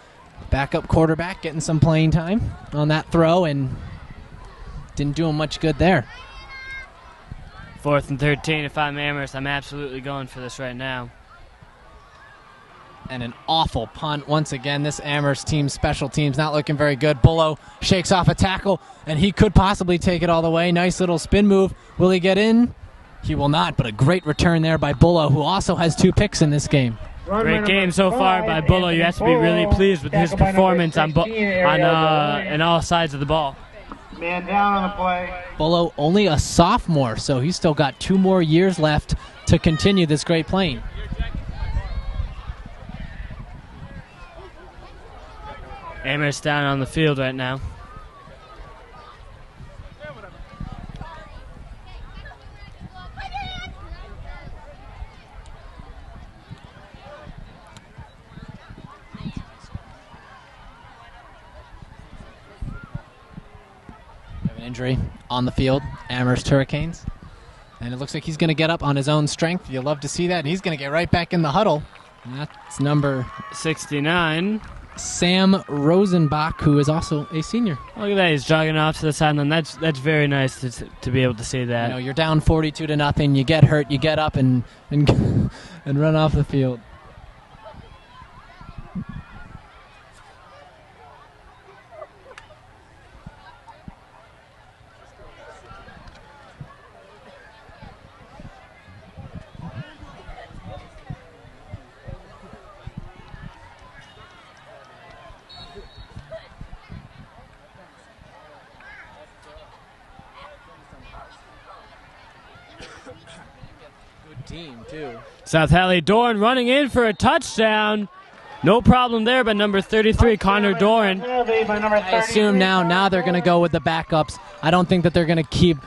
Backup quarterback getting some playing time on that throw, and didn't do him much good there. 4th and 13. If I'm Amherst, I'm absolutely going for this right now. And an awful punt once again. This Amherst team, special teams, not looking very good. Bullo shakes off a tackle, and he could possibly take it all the way. Nice little spin move. Will he get in? He will not, but a great return there by Bullo, who also has 2 picks in this game. Great game so far by Bullo. You have to be really pleased with his performance on all sides of the ball. Man down on the play. Bullo only a sophomore, so he's still got 2 more years left to continue this great playing. Amherst down on the field right now. Have an injury on the field, Amherst Hurricanes. And it looks like he's going to get up on his own strength. You'll love to see that. And he's going to get right back in the huddle. And that's number 69. Sam Rosenbach, who is also a senior. Look at that, he's jogging off to the sideline. That's very nice to be able to see that. You know, you're down 42-0. You get hurt, you get up and and run off the field. Team too. South Hadley Doran running in for a touchdown. No problem there by number 33, Connor Doran. I assume now they're going to go with the backups. I don't think that they're going to keep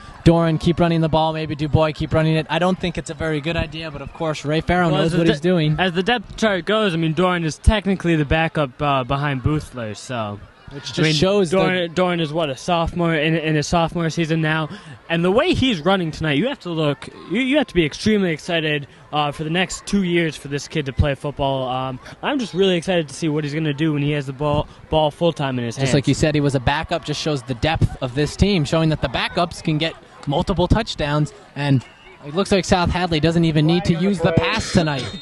running the ball. Maybe Dubuc keep running it. I don't think it's a very good idea, but of course Ray Farrow knows what he's doing. As the depth chart goes, I mean, Doran is technically the backup behind Boothler, so... Which just shows Doran is, a sophomore in his sophomore season now. And the way he's running tonight, you have to look, you have to be extremely excited for the next 2 years for this kid to play football. I'm just really excited to see what he's going to do when he has the ball full-time in his hands. Just like you said, he was a backup, just shows the depth of this team, showing that the backups can get multiple touchdowns. And it looks like South Hadley doesn't even need to use the pass tonight.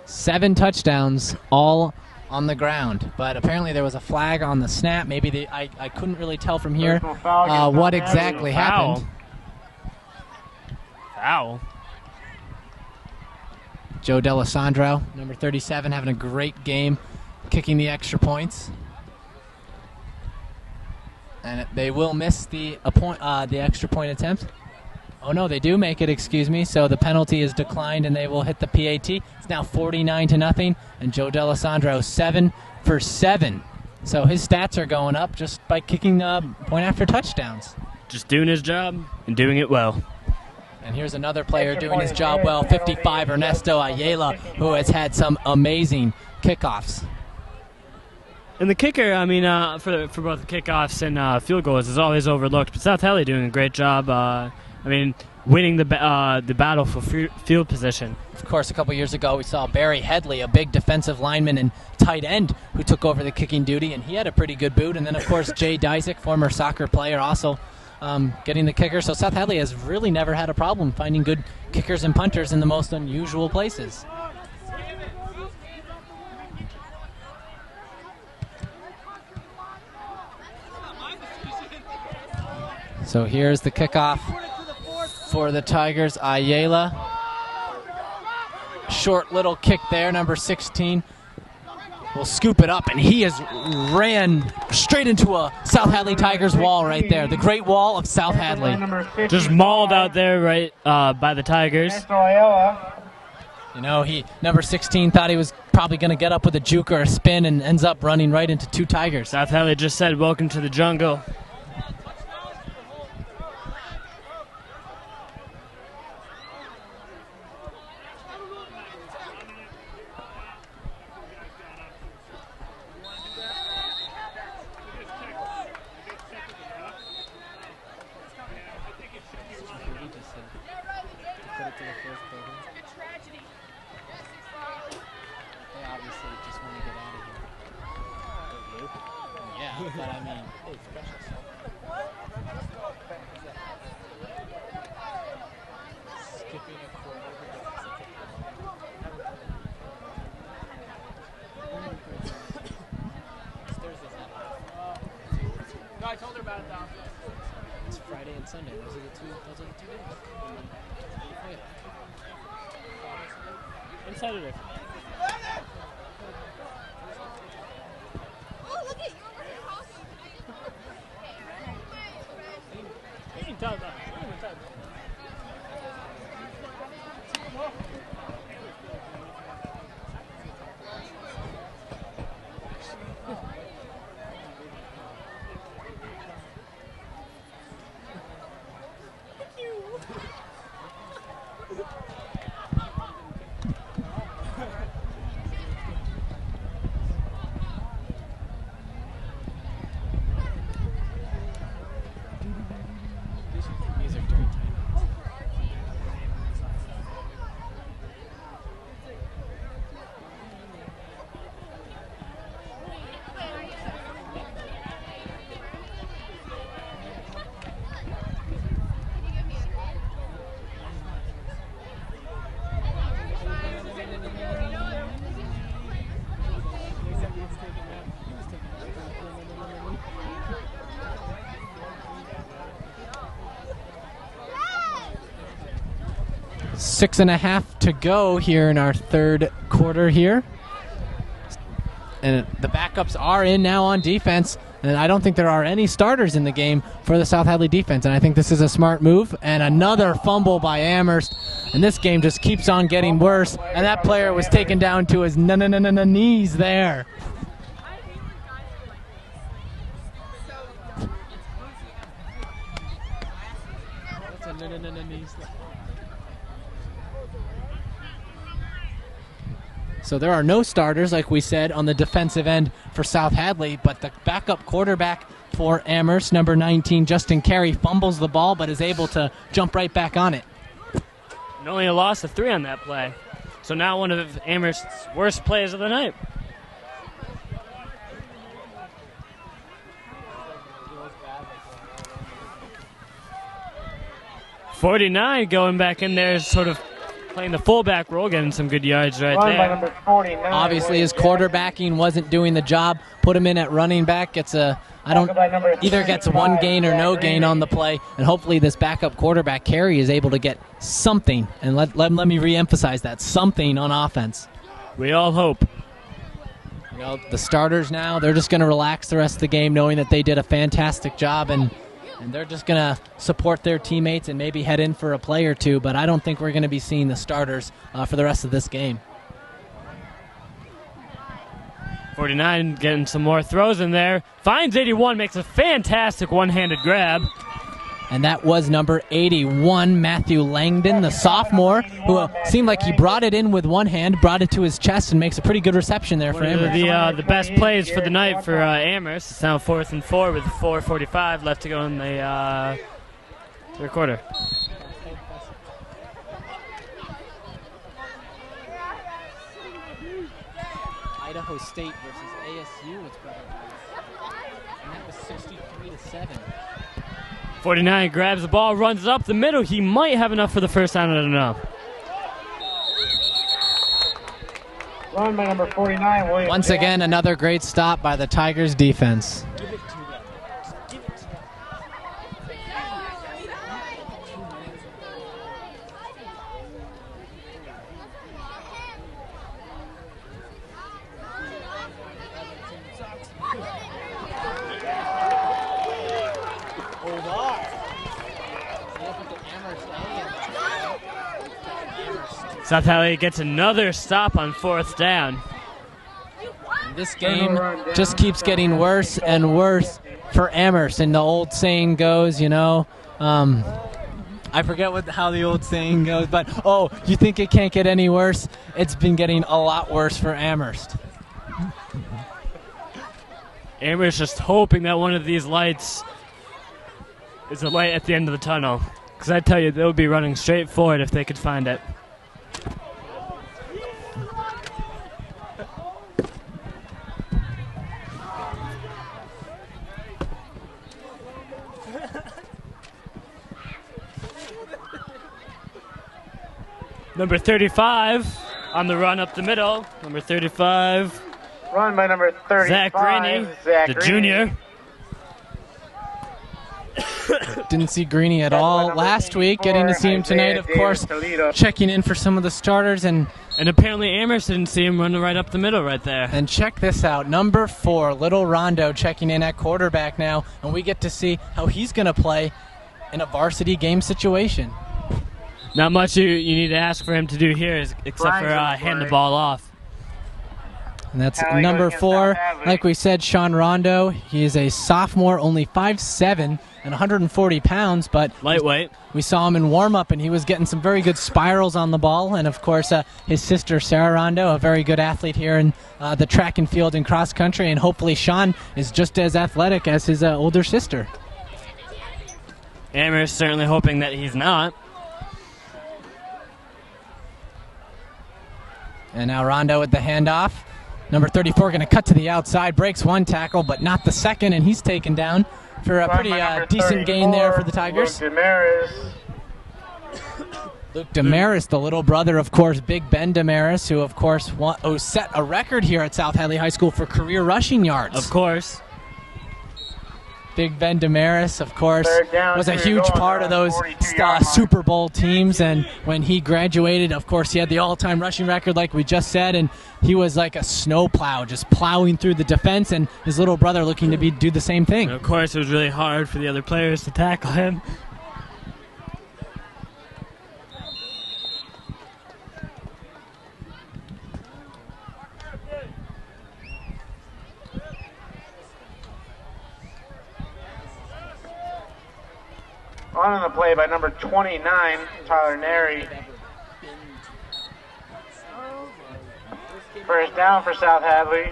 7 touchdowns, all on the ground, but apparently there was a flag on the snap. Maybe I couldn't really tell from here what exactly happened. Foul. Joe D'Alessandro, number 37, having a great game, kicking the extra points. And they will miss the extra point attempt. Oh no, they do make it, excuse me. So the penalty is declined and they will hit the PAT. It's now 49-0, and Joe D'Alessandro 7 for 7. So his stats are going up just by kicking point after touchdowns. Just doing his job and doing it well. And here's another player doing his job well, 55, Ernesto Ayala, who has had some amazing kickoffs. And the kicker, I mean, for both the kickoffs and field goals is always overlooked. But South Hadley doing a great job. Winning the battle for field position. Of course, a couple years ago, we saw Barry Hadley, a big defensive lineman and tight end, who took over the kicking duty, and he had a pretty good boot. And then, of course, Jay Dysick, former soccer player, also getting the kicker. So South Hadley has really never had a problem finding good kickers and punters in the most unusual places. So here's the kickoff for the Tigers. Ayala. Short little kick there, number 16. Will scoop it up, and he has ran straight into a South Hadley Tigers wall right there. The great wall of South Hadley. Just mauled out there right by the Tigers. You know, number 16 thought he was probably going to get up with a juke or a spin and ends up running right into 2 Tigers. South Hadley just said, "Welcome to the jungle." But I mean, skipping a quarter. It's Friday and Sunday. Those are the two days. Oh, yeah. And Saturday. Oh, look at you. Music during time. 6.5 to go here in our third quarter here. And the backups are in now on defense. And I don't think there are any starters in the game for the South Hadley defense. And I think this is a smart move. And another fumble by Amherst. And this game just keeps on getting worse. And that player was taken down to his knees there. So there are no starters, like we said, on the defensive end for South Hadley, but the backup quarterback for Amherst, number 19, Justin Carey, fumbles the ball but is able to jump right back on it. And only a loss of 3 on that play. So now one of Amherst's worst plays of the night. .49 going back in there, sort of playing the fullback role, getting some good yards right there. Obviously, his quarterbacking wasn't doing the job. Put him in at running back. Either gets one gain or no gain on the play, and hopefully this backup quarterback, Carey, is able to get something. And let me reemphasize that, something on offense. We all hope. You know, the starters now, they're just going to relax the rest of the game knowing that they did a fantastic job, and they're just going to support their teammates and maybe head in for a play or two, but I don't think we're going to be seeing the starters for the rest of this game. 49 getting some more throws in there. Finds 81, makes a fantastic one-handed grab. And that was number 81, Matthew Langdon, the sophomore, who seemed like he brought it in with one hand, brought it to his chest, and makes a pretty good reception there for Amherst. The best plays for the night for Amherst. It's now 4th and 4 with 4:45 left to go in the third quarter. Idaho State versus ASU, it's probably. And that was 63-7. 49 grabs the ball, runs it up the middle. He might have enough for the first down, I don't know. Run by number 49, William. Once again, another great stop by the Tigers defense. Give it to them. Just give it to them. South Hadley gets another stop on 4th down. And this game just keeps getting worse and worse for Amherst. And the old saying goes, I forget how the old saying goes, but, you think it can't get any worse? It's been getting a lot worse for Amherst. Amherst just hoping that one of these lights is a light at the end of the tunnel. Because I tell you, they would be running straight forward if they could find it. Number 35 on the run up the middle. Number 35. Run by number 35. Zach Rainey, the junior. Didn't see Greeny at all last week. Getting to see him tonight, of course, checking in for some of the starters. And apparently Amherst didn't see him running right up the middle right there. And check this out. Number 4, Little Rondo, checking in at quarterback now. And we get to see how he's going to play in a varsity game situation. Not much you need to ask for him to do here except for hand the ball off. And that's number 4. Like we said, Sean Rondo. He is a sophomore, only 5'7" and 140 pounds, but lightweight. We saw him in warm-up, and he was getting some very good spirals on the ball. And, of course, his sister, Sarah Rondo, a very good athlete here in the track and field and cross-country. And hopefully Sean is just as athletic as his older sister. Amherst certainly hoping that he's not. And now Rondo with the handoff. Number 34 going to cut to the outside, breaks one tackle, but not the second, and he's taken down for a pretty decent gain there for the Tigers. Luke Damaris, the little brother, of course, Big Ben Damaris, who, of course, set a record here at South Hadley High School for career rushing yards. Of course. Big Ben Damaris, of course, was a huge part of those Super Bowl teams. And when he graduated, of course, he had the all-time rushing record, like we just said, and he was like a snowplow, just plowing through the defense, and his little brother looking to do the same thing. And of course, it was really hard for the other players to tackle him. On the play by number 29, Tyler Neri. First down for South Hadley.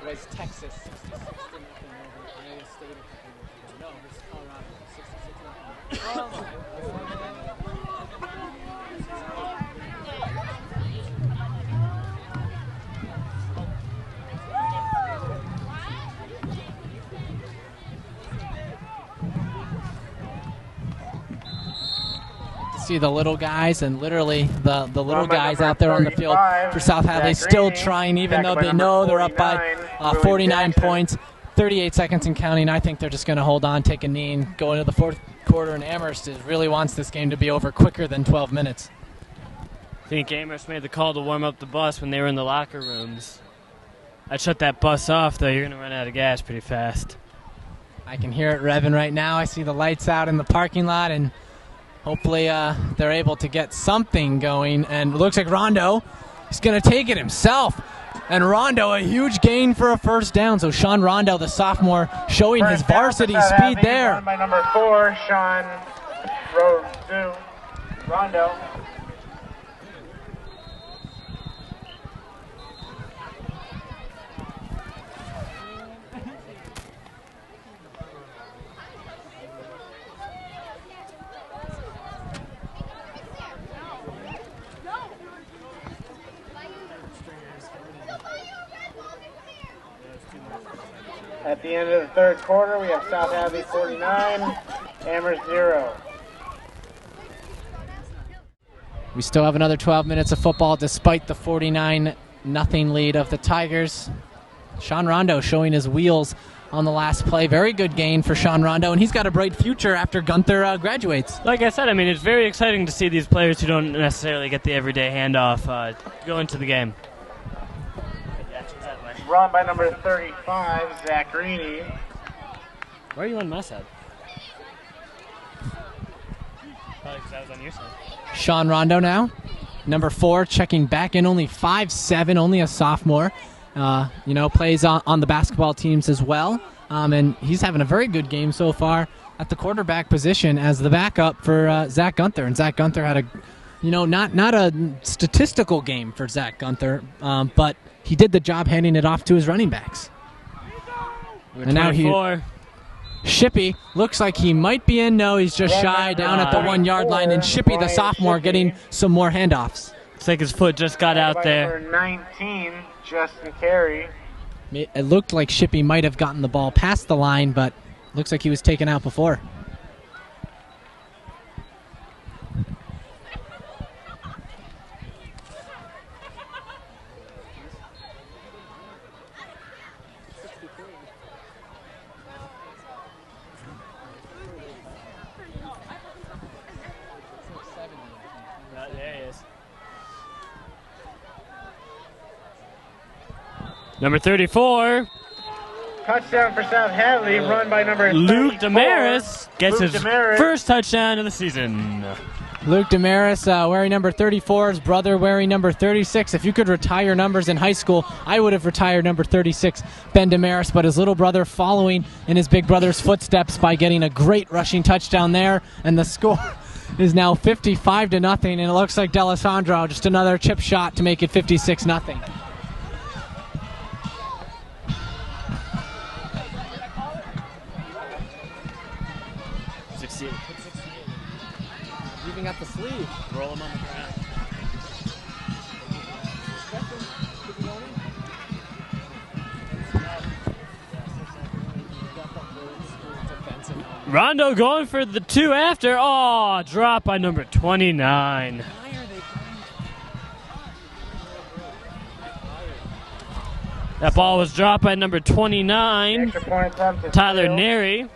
See the little guys, and literally the little guys out there on the field for South Hadley still trying, even though they know they're up by 49 points, 38 seconds and counting. I think they're just going to hold on, take a knee, and go into the fourth quarter, and Amherst really wants this game to be over quicker than 12 minutes. I think Amherst made the call to warm up the bus when they were in the locker rooms. I'd shut that bus off, though. You're going to run out of gas pretty fast. I can hear it revving right now. I see the lights out in the parking lot, and hopefully they're able to get something going. And it looks like Rondo is going to take it himself. And Rondo, a huge gain for a first down. So Sean Rondo, the sophomore, showing his varsity speed there. Run by number 4, Sean Rondo. At the end of the third quarter, we have South Hadley 49, Amherst 0. We still have another 12 minutes of football despite the 49-0 lead of the Tigers. Sean Rondo showing his wheels on the last play. Very good gain for Sean Rondo, and he's got a bright future after Gunther graduates. Like I said, I mean, it's very exciting to see these players who don't necessarily get the everyday handoff go into the game. Run by number 35, Zach Greeny. Why are you on my side? Probably because I was on your side. Sean Rondo now, number 4, checking back in, only 5'7", only a sophomore. Plays on the basketball teams as well. And he's having a very good game so far at the quarterback position as the backup for Zach Gunther. And Zach Gunther had not a statistical game for Zach Gunther, but he did the job handing it off to his running backs. And now Shippey looks like he might be in. No, he's just shy down at the 1-yard line. And Shippey, the sophomore, getting some more handoffs. Looks like his foot just got out there. Number 19, Justin Carey. It looked like Shippey might have gotten the ball past the line, but looks like he was taken out before. Number 34. Touchdown for South Hadley, run by number Luke 34. Damaris gets Luke his Damaris. first touchdown of the season. Luke Damaris wearing number 34, his brother wearing number 36. If you could retire numbers in high school, I would have retired number 36, Ben Damaris, but his little brother following in his big brother's footsteps by getting a great rushing touchdown there, and the score is now 55-0, and it looks like D'Alessandro, just another chip shot to make it 56-0. Even got the sleeve. Roll him on the ground. Rondo going for the 2 after. Oh, drop by number 29. That ball was dropped by number 29, Extra point attempt to Tyler steal. Neri.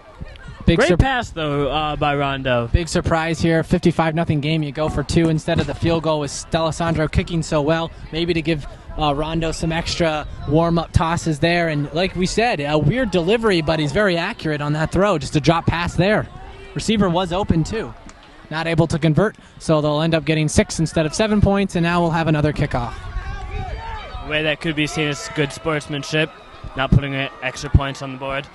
Big Great pass, though, by Rondo. Big surprise here, 55-0 game. You go for 2 instead of the field goal with D'Alessandro kicking so well. Maybe to give Rondo some extra warm-up tosses there. And like we said, a weird delivery, but he's very accurate on that throw. Just a drop pass there. Receiver was open, too. Not able to convert, so they'll end up getting 6 instead of 7 points, and now we'll have another kickoff. The way that could be seen as good sportsmanship, not putting extra points on the board.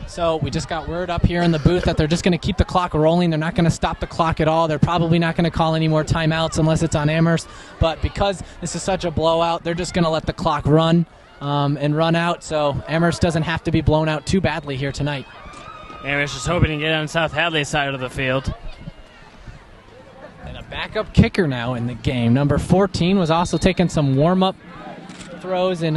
So we just got word up here in the booth that they're just going to keep the clock rolling. They're not going to stop the clock at all. They're probably not going to call any more timeouts unless it's on Amherst. But because this is such a blowout, they're just going to let the clock run and run out. So Amherst doesn't have to be blown out too badly here tonight. Amherst is hoping to get on South Hadley's side of the field. And a backup kicker now in the game. Number 14 was also taking some warm-up throws in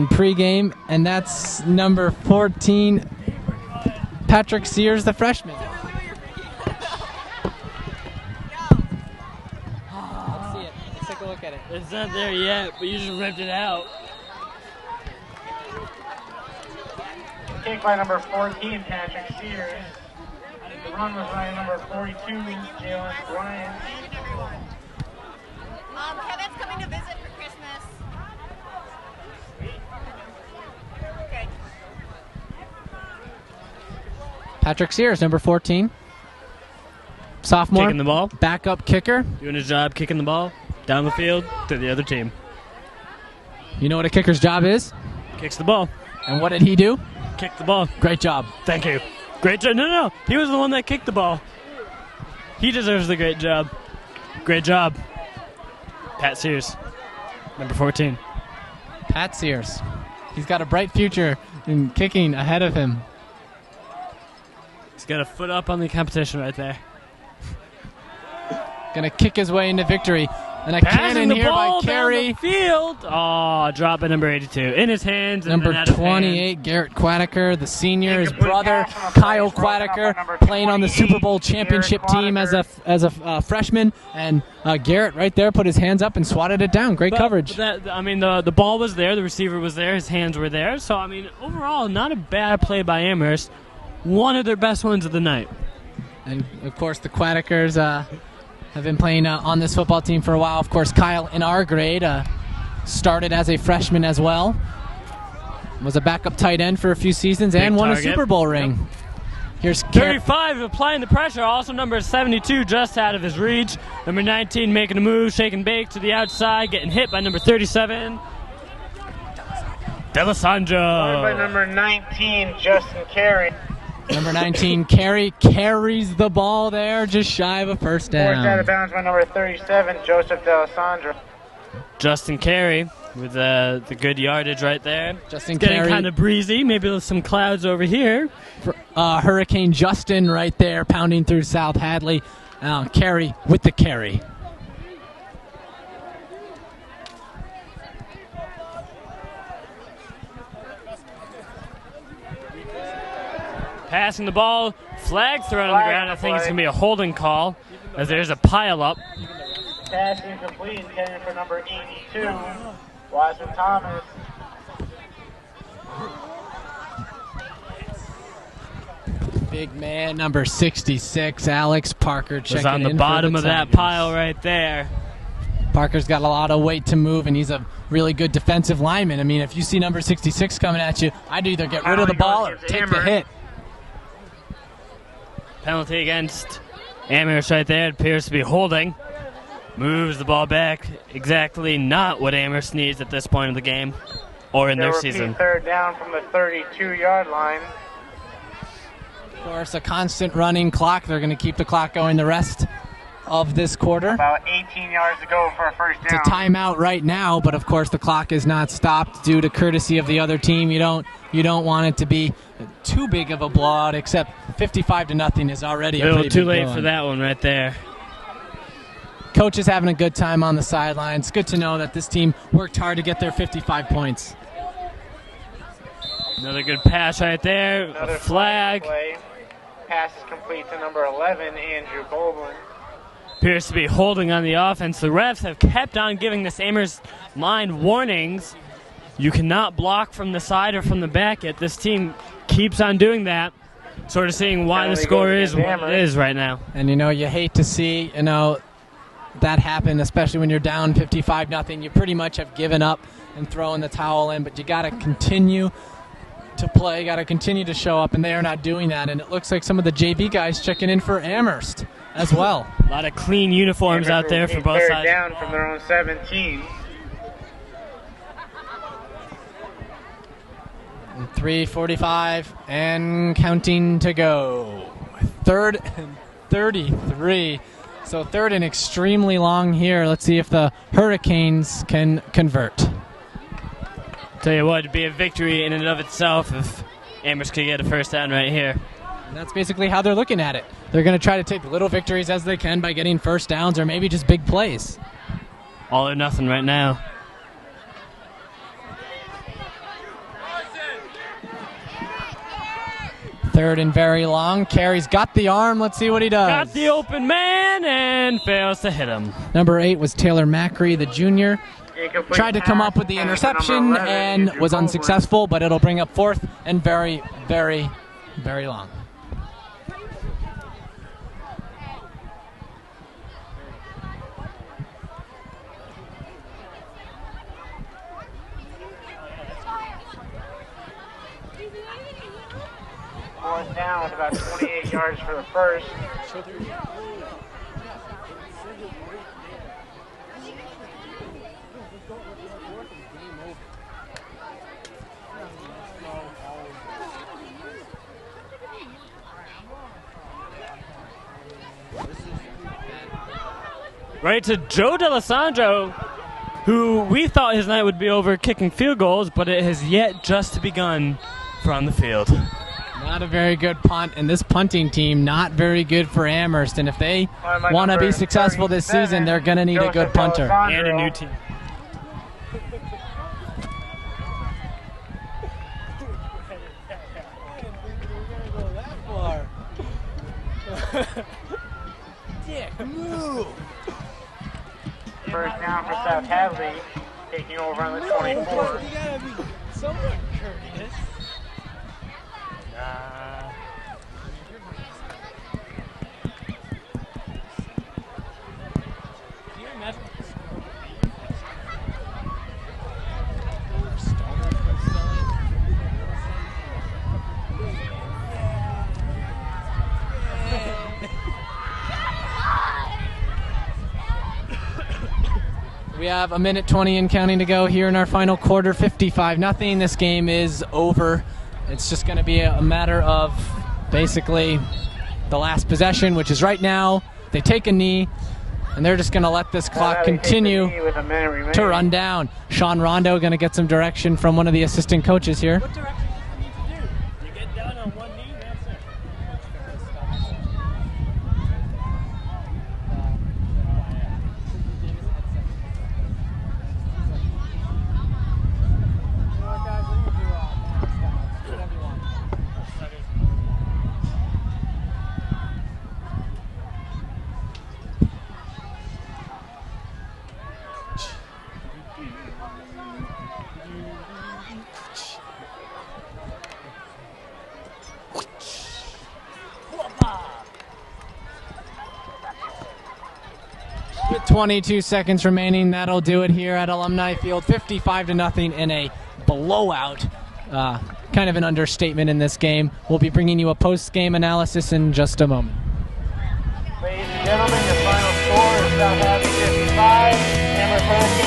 pregame, and that's number 14, Patrick Sears, the freshman. Let's see it. Let's take a look at it. It's not there yet, but you just ripped it out. Kick by number 14, Patrick Sears. The run was by number 42, Jalen Bryant. Kevin's coming to visit for Christmas. Okay. Patrick Sears, number 14. Sophomore. Kicking the ball. Backup kicker. Doing his job, kicking the ball down the field to the other team. You know what a kicker's job is? Kicks the ball. And what did he do? Kick the ball. Great job. Thank you. Great job. No. He was the one that kicked the ball. He deserves the great job. Great job. Pat Sears, number 14. Pat Sears. He's got a bright future in kicking ahead of him. He's got a foot up on the competition right there. Gonna kick his way into victory. And a Passing cannon the here ball by Carey. down the field. Oh, drop by number 82. In his hands. Number and then out of 28, hands. Garrett Quadaker, the senior, his Incomplete brother, pass on the Kyle play, broken up by Quadaker, number playing on the 28, Super Bowl championship Garrett team as a freshman. And Garrett right there put his hands up and swatted it down. Great coverage. The ball was there. The receiver was there. His hands were there. So, overall, not a bad play by Amherst. One of their best ones of the night. And, of course, the Quadakers have been playing on this football team for a while. Of course, Kyle in our grade started as a freshman as well. Was a backup tight end for a few seasons and won a Super Bowl ring. Yep. Here's 35 applying the pressure. Also number 72 just out of his reach. Number 19 making a move, shaking bake to the outside, getting hit by number 37. D'Alessandro. By number 19, Justin Carey. Number 19, Carey carries the ball there, just shy of a first Forced out down. of bounds by number 37, Joseph D'Alessandro. Justin Carey with the good yardage right there. Justin Getting Carey. kind of breezy. Maybe there's some clouds over here. Hurricane Justin right there pounding through South Hadley. Carey with the carry. Passing the ball, flag thrown on the ground. I think it's going to be a holding call as there's a pile up. Pass incomplete, intended for number 82, Watson Thomas. Big man, number 66, Alex Parker, checking Was on the in bottom for of the that Tigers. pile right there. Parker's got a lot of weight to move, and he's a really good defensive lineman. I mean, if you see number 66 coming at you, I'd either get rid of the ball or take the hit. Penalty against Amherst right there. It appears to be holding. Moves the ball back. Exactly not what Amherst needs at this point of the game or in their season. Third down from the 32-yard line. Of course, a constant running clock. They're going to keep the clock going the rest of this quarter. About 18 yards to go for a first down. It's a timeout right now, but of course the clock is not stopped due to courtesy of the other team. You don't want it to be too big of a blowout, except 55-0 is already a pretty too big late blowout. for that one right there. Coach is having a good time on the sideline. It's good to know that this team worked hard to get their 55 points. Another good pass right there. Another A flag. play. Pass is complete to number 11, Andrew Goldblum. Appears to be holding on the offense. The refs have kept on giving this Amherst line warnings. You cannot block from the side or from the back yet. This team keeps on doing that. Sort of seeing why the score is what it is right now. And you hate to see that happen, especially when you're down 55-0. You pretty much have given up and thrown the towel in, but you got to continue to play, got to continue to show up, and they are not doing that. And it looks like some of the JV guys checking in for Amherst as well. A lot of clean uniforms out there for both sides. Third down from their own 17. 3:45 and counting to go. Third and 33. So third and extremely long here. Let's see if the Hurricanes can convert. Tell you what, it'd be a victory in and of itself if Amherst could get a first down right here. And that's basically how they're looking at it. They're going to try to take little victories as they can by getting first downs or maybe just big plays. All or nothing right now. Third and very long. Carey's got the arm. Let's see what he does. Got the open man and fails to hit him. Number 8 was Taylor Macri, the junior. Incomplete Tried to come up with the pass to interception number 11, and Andrew was Goldblum. unsuccessful, but it'll bring up fourth and very, very, very long. Fourth down with about 28 yards for the first. Right to Joe D'Alessandro, who we thought his night would be over kicking field goals, but it has yet just begun for on the field. Not a very good punt, and this punting team not very good for Amherst. And if they want to be successful this season, they're going to need a good punter. And a new team. First down for South Hadley, taking over on the 24. You gotta be somewhat courteous. Do you imagine? We have a minute 20 and counting to go here in our final quarter, 55-0. This game is over. It's just going to be a matter of basically the last possession, which is right now. They take a knee, and they're just going to let this clock continue to run down. Sean Rondo going to get some direction from one of the assistant coaches here. What direction do you need to do? You get down on one knee, that's it. 22 seconds remaining. That'll do it here at Alumni Field. 55-0 in a blowout. Kind of an understatement in this game. We'll be bringing you a post-game analysis in just a moment. Ladies and gentlemen, your final score is South Hadley 55, Amherst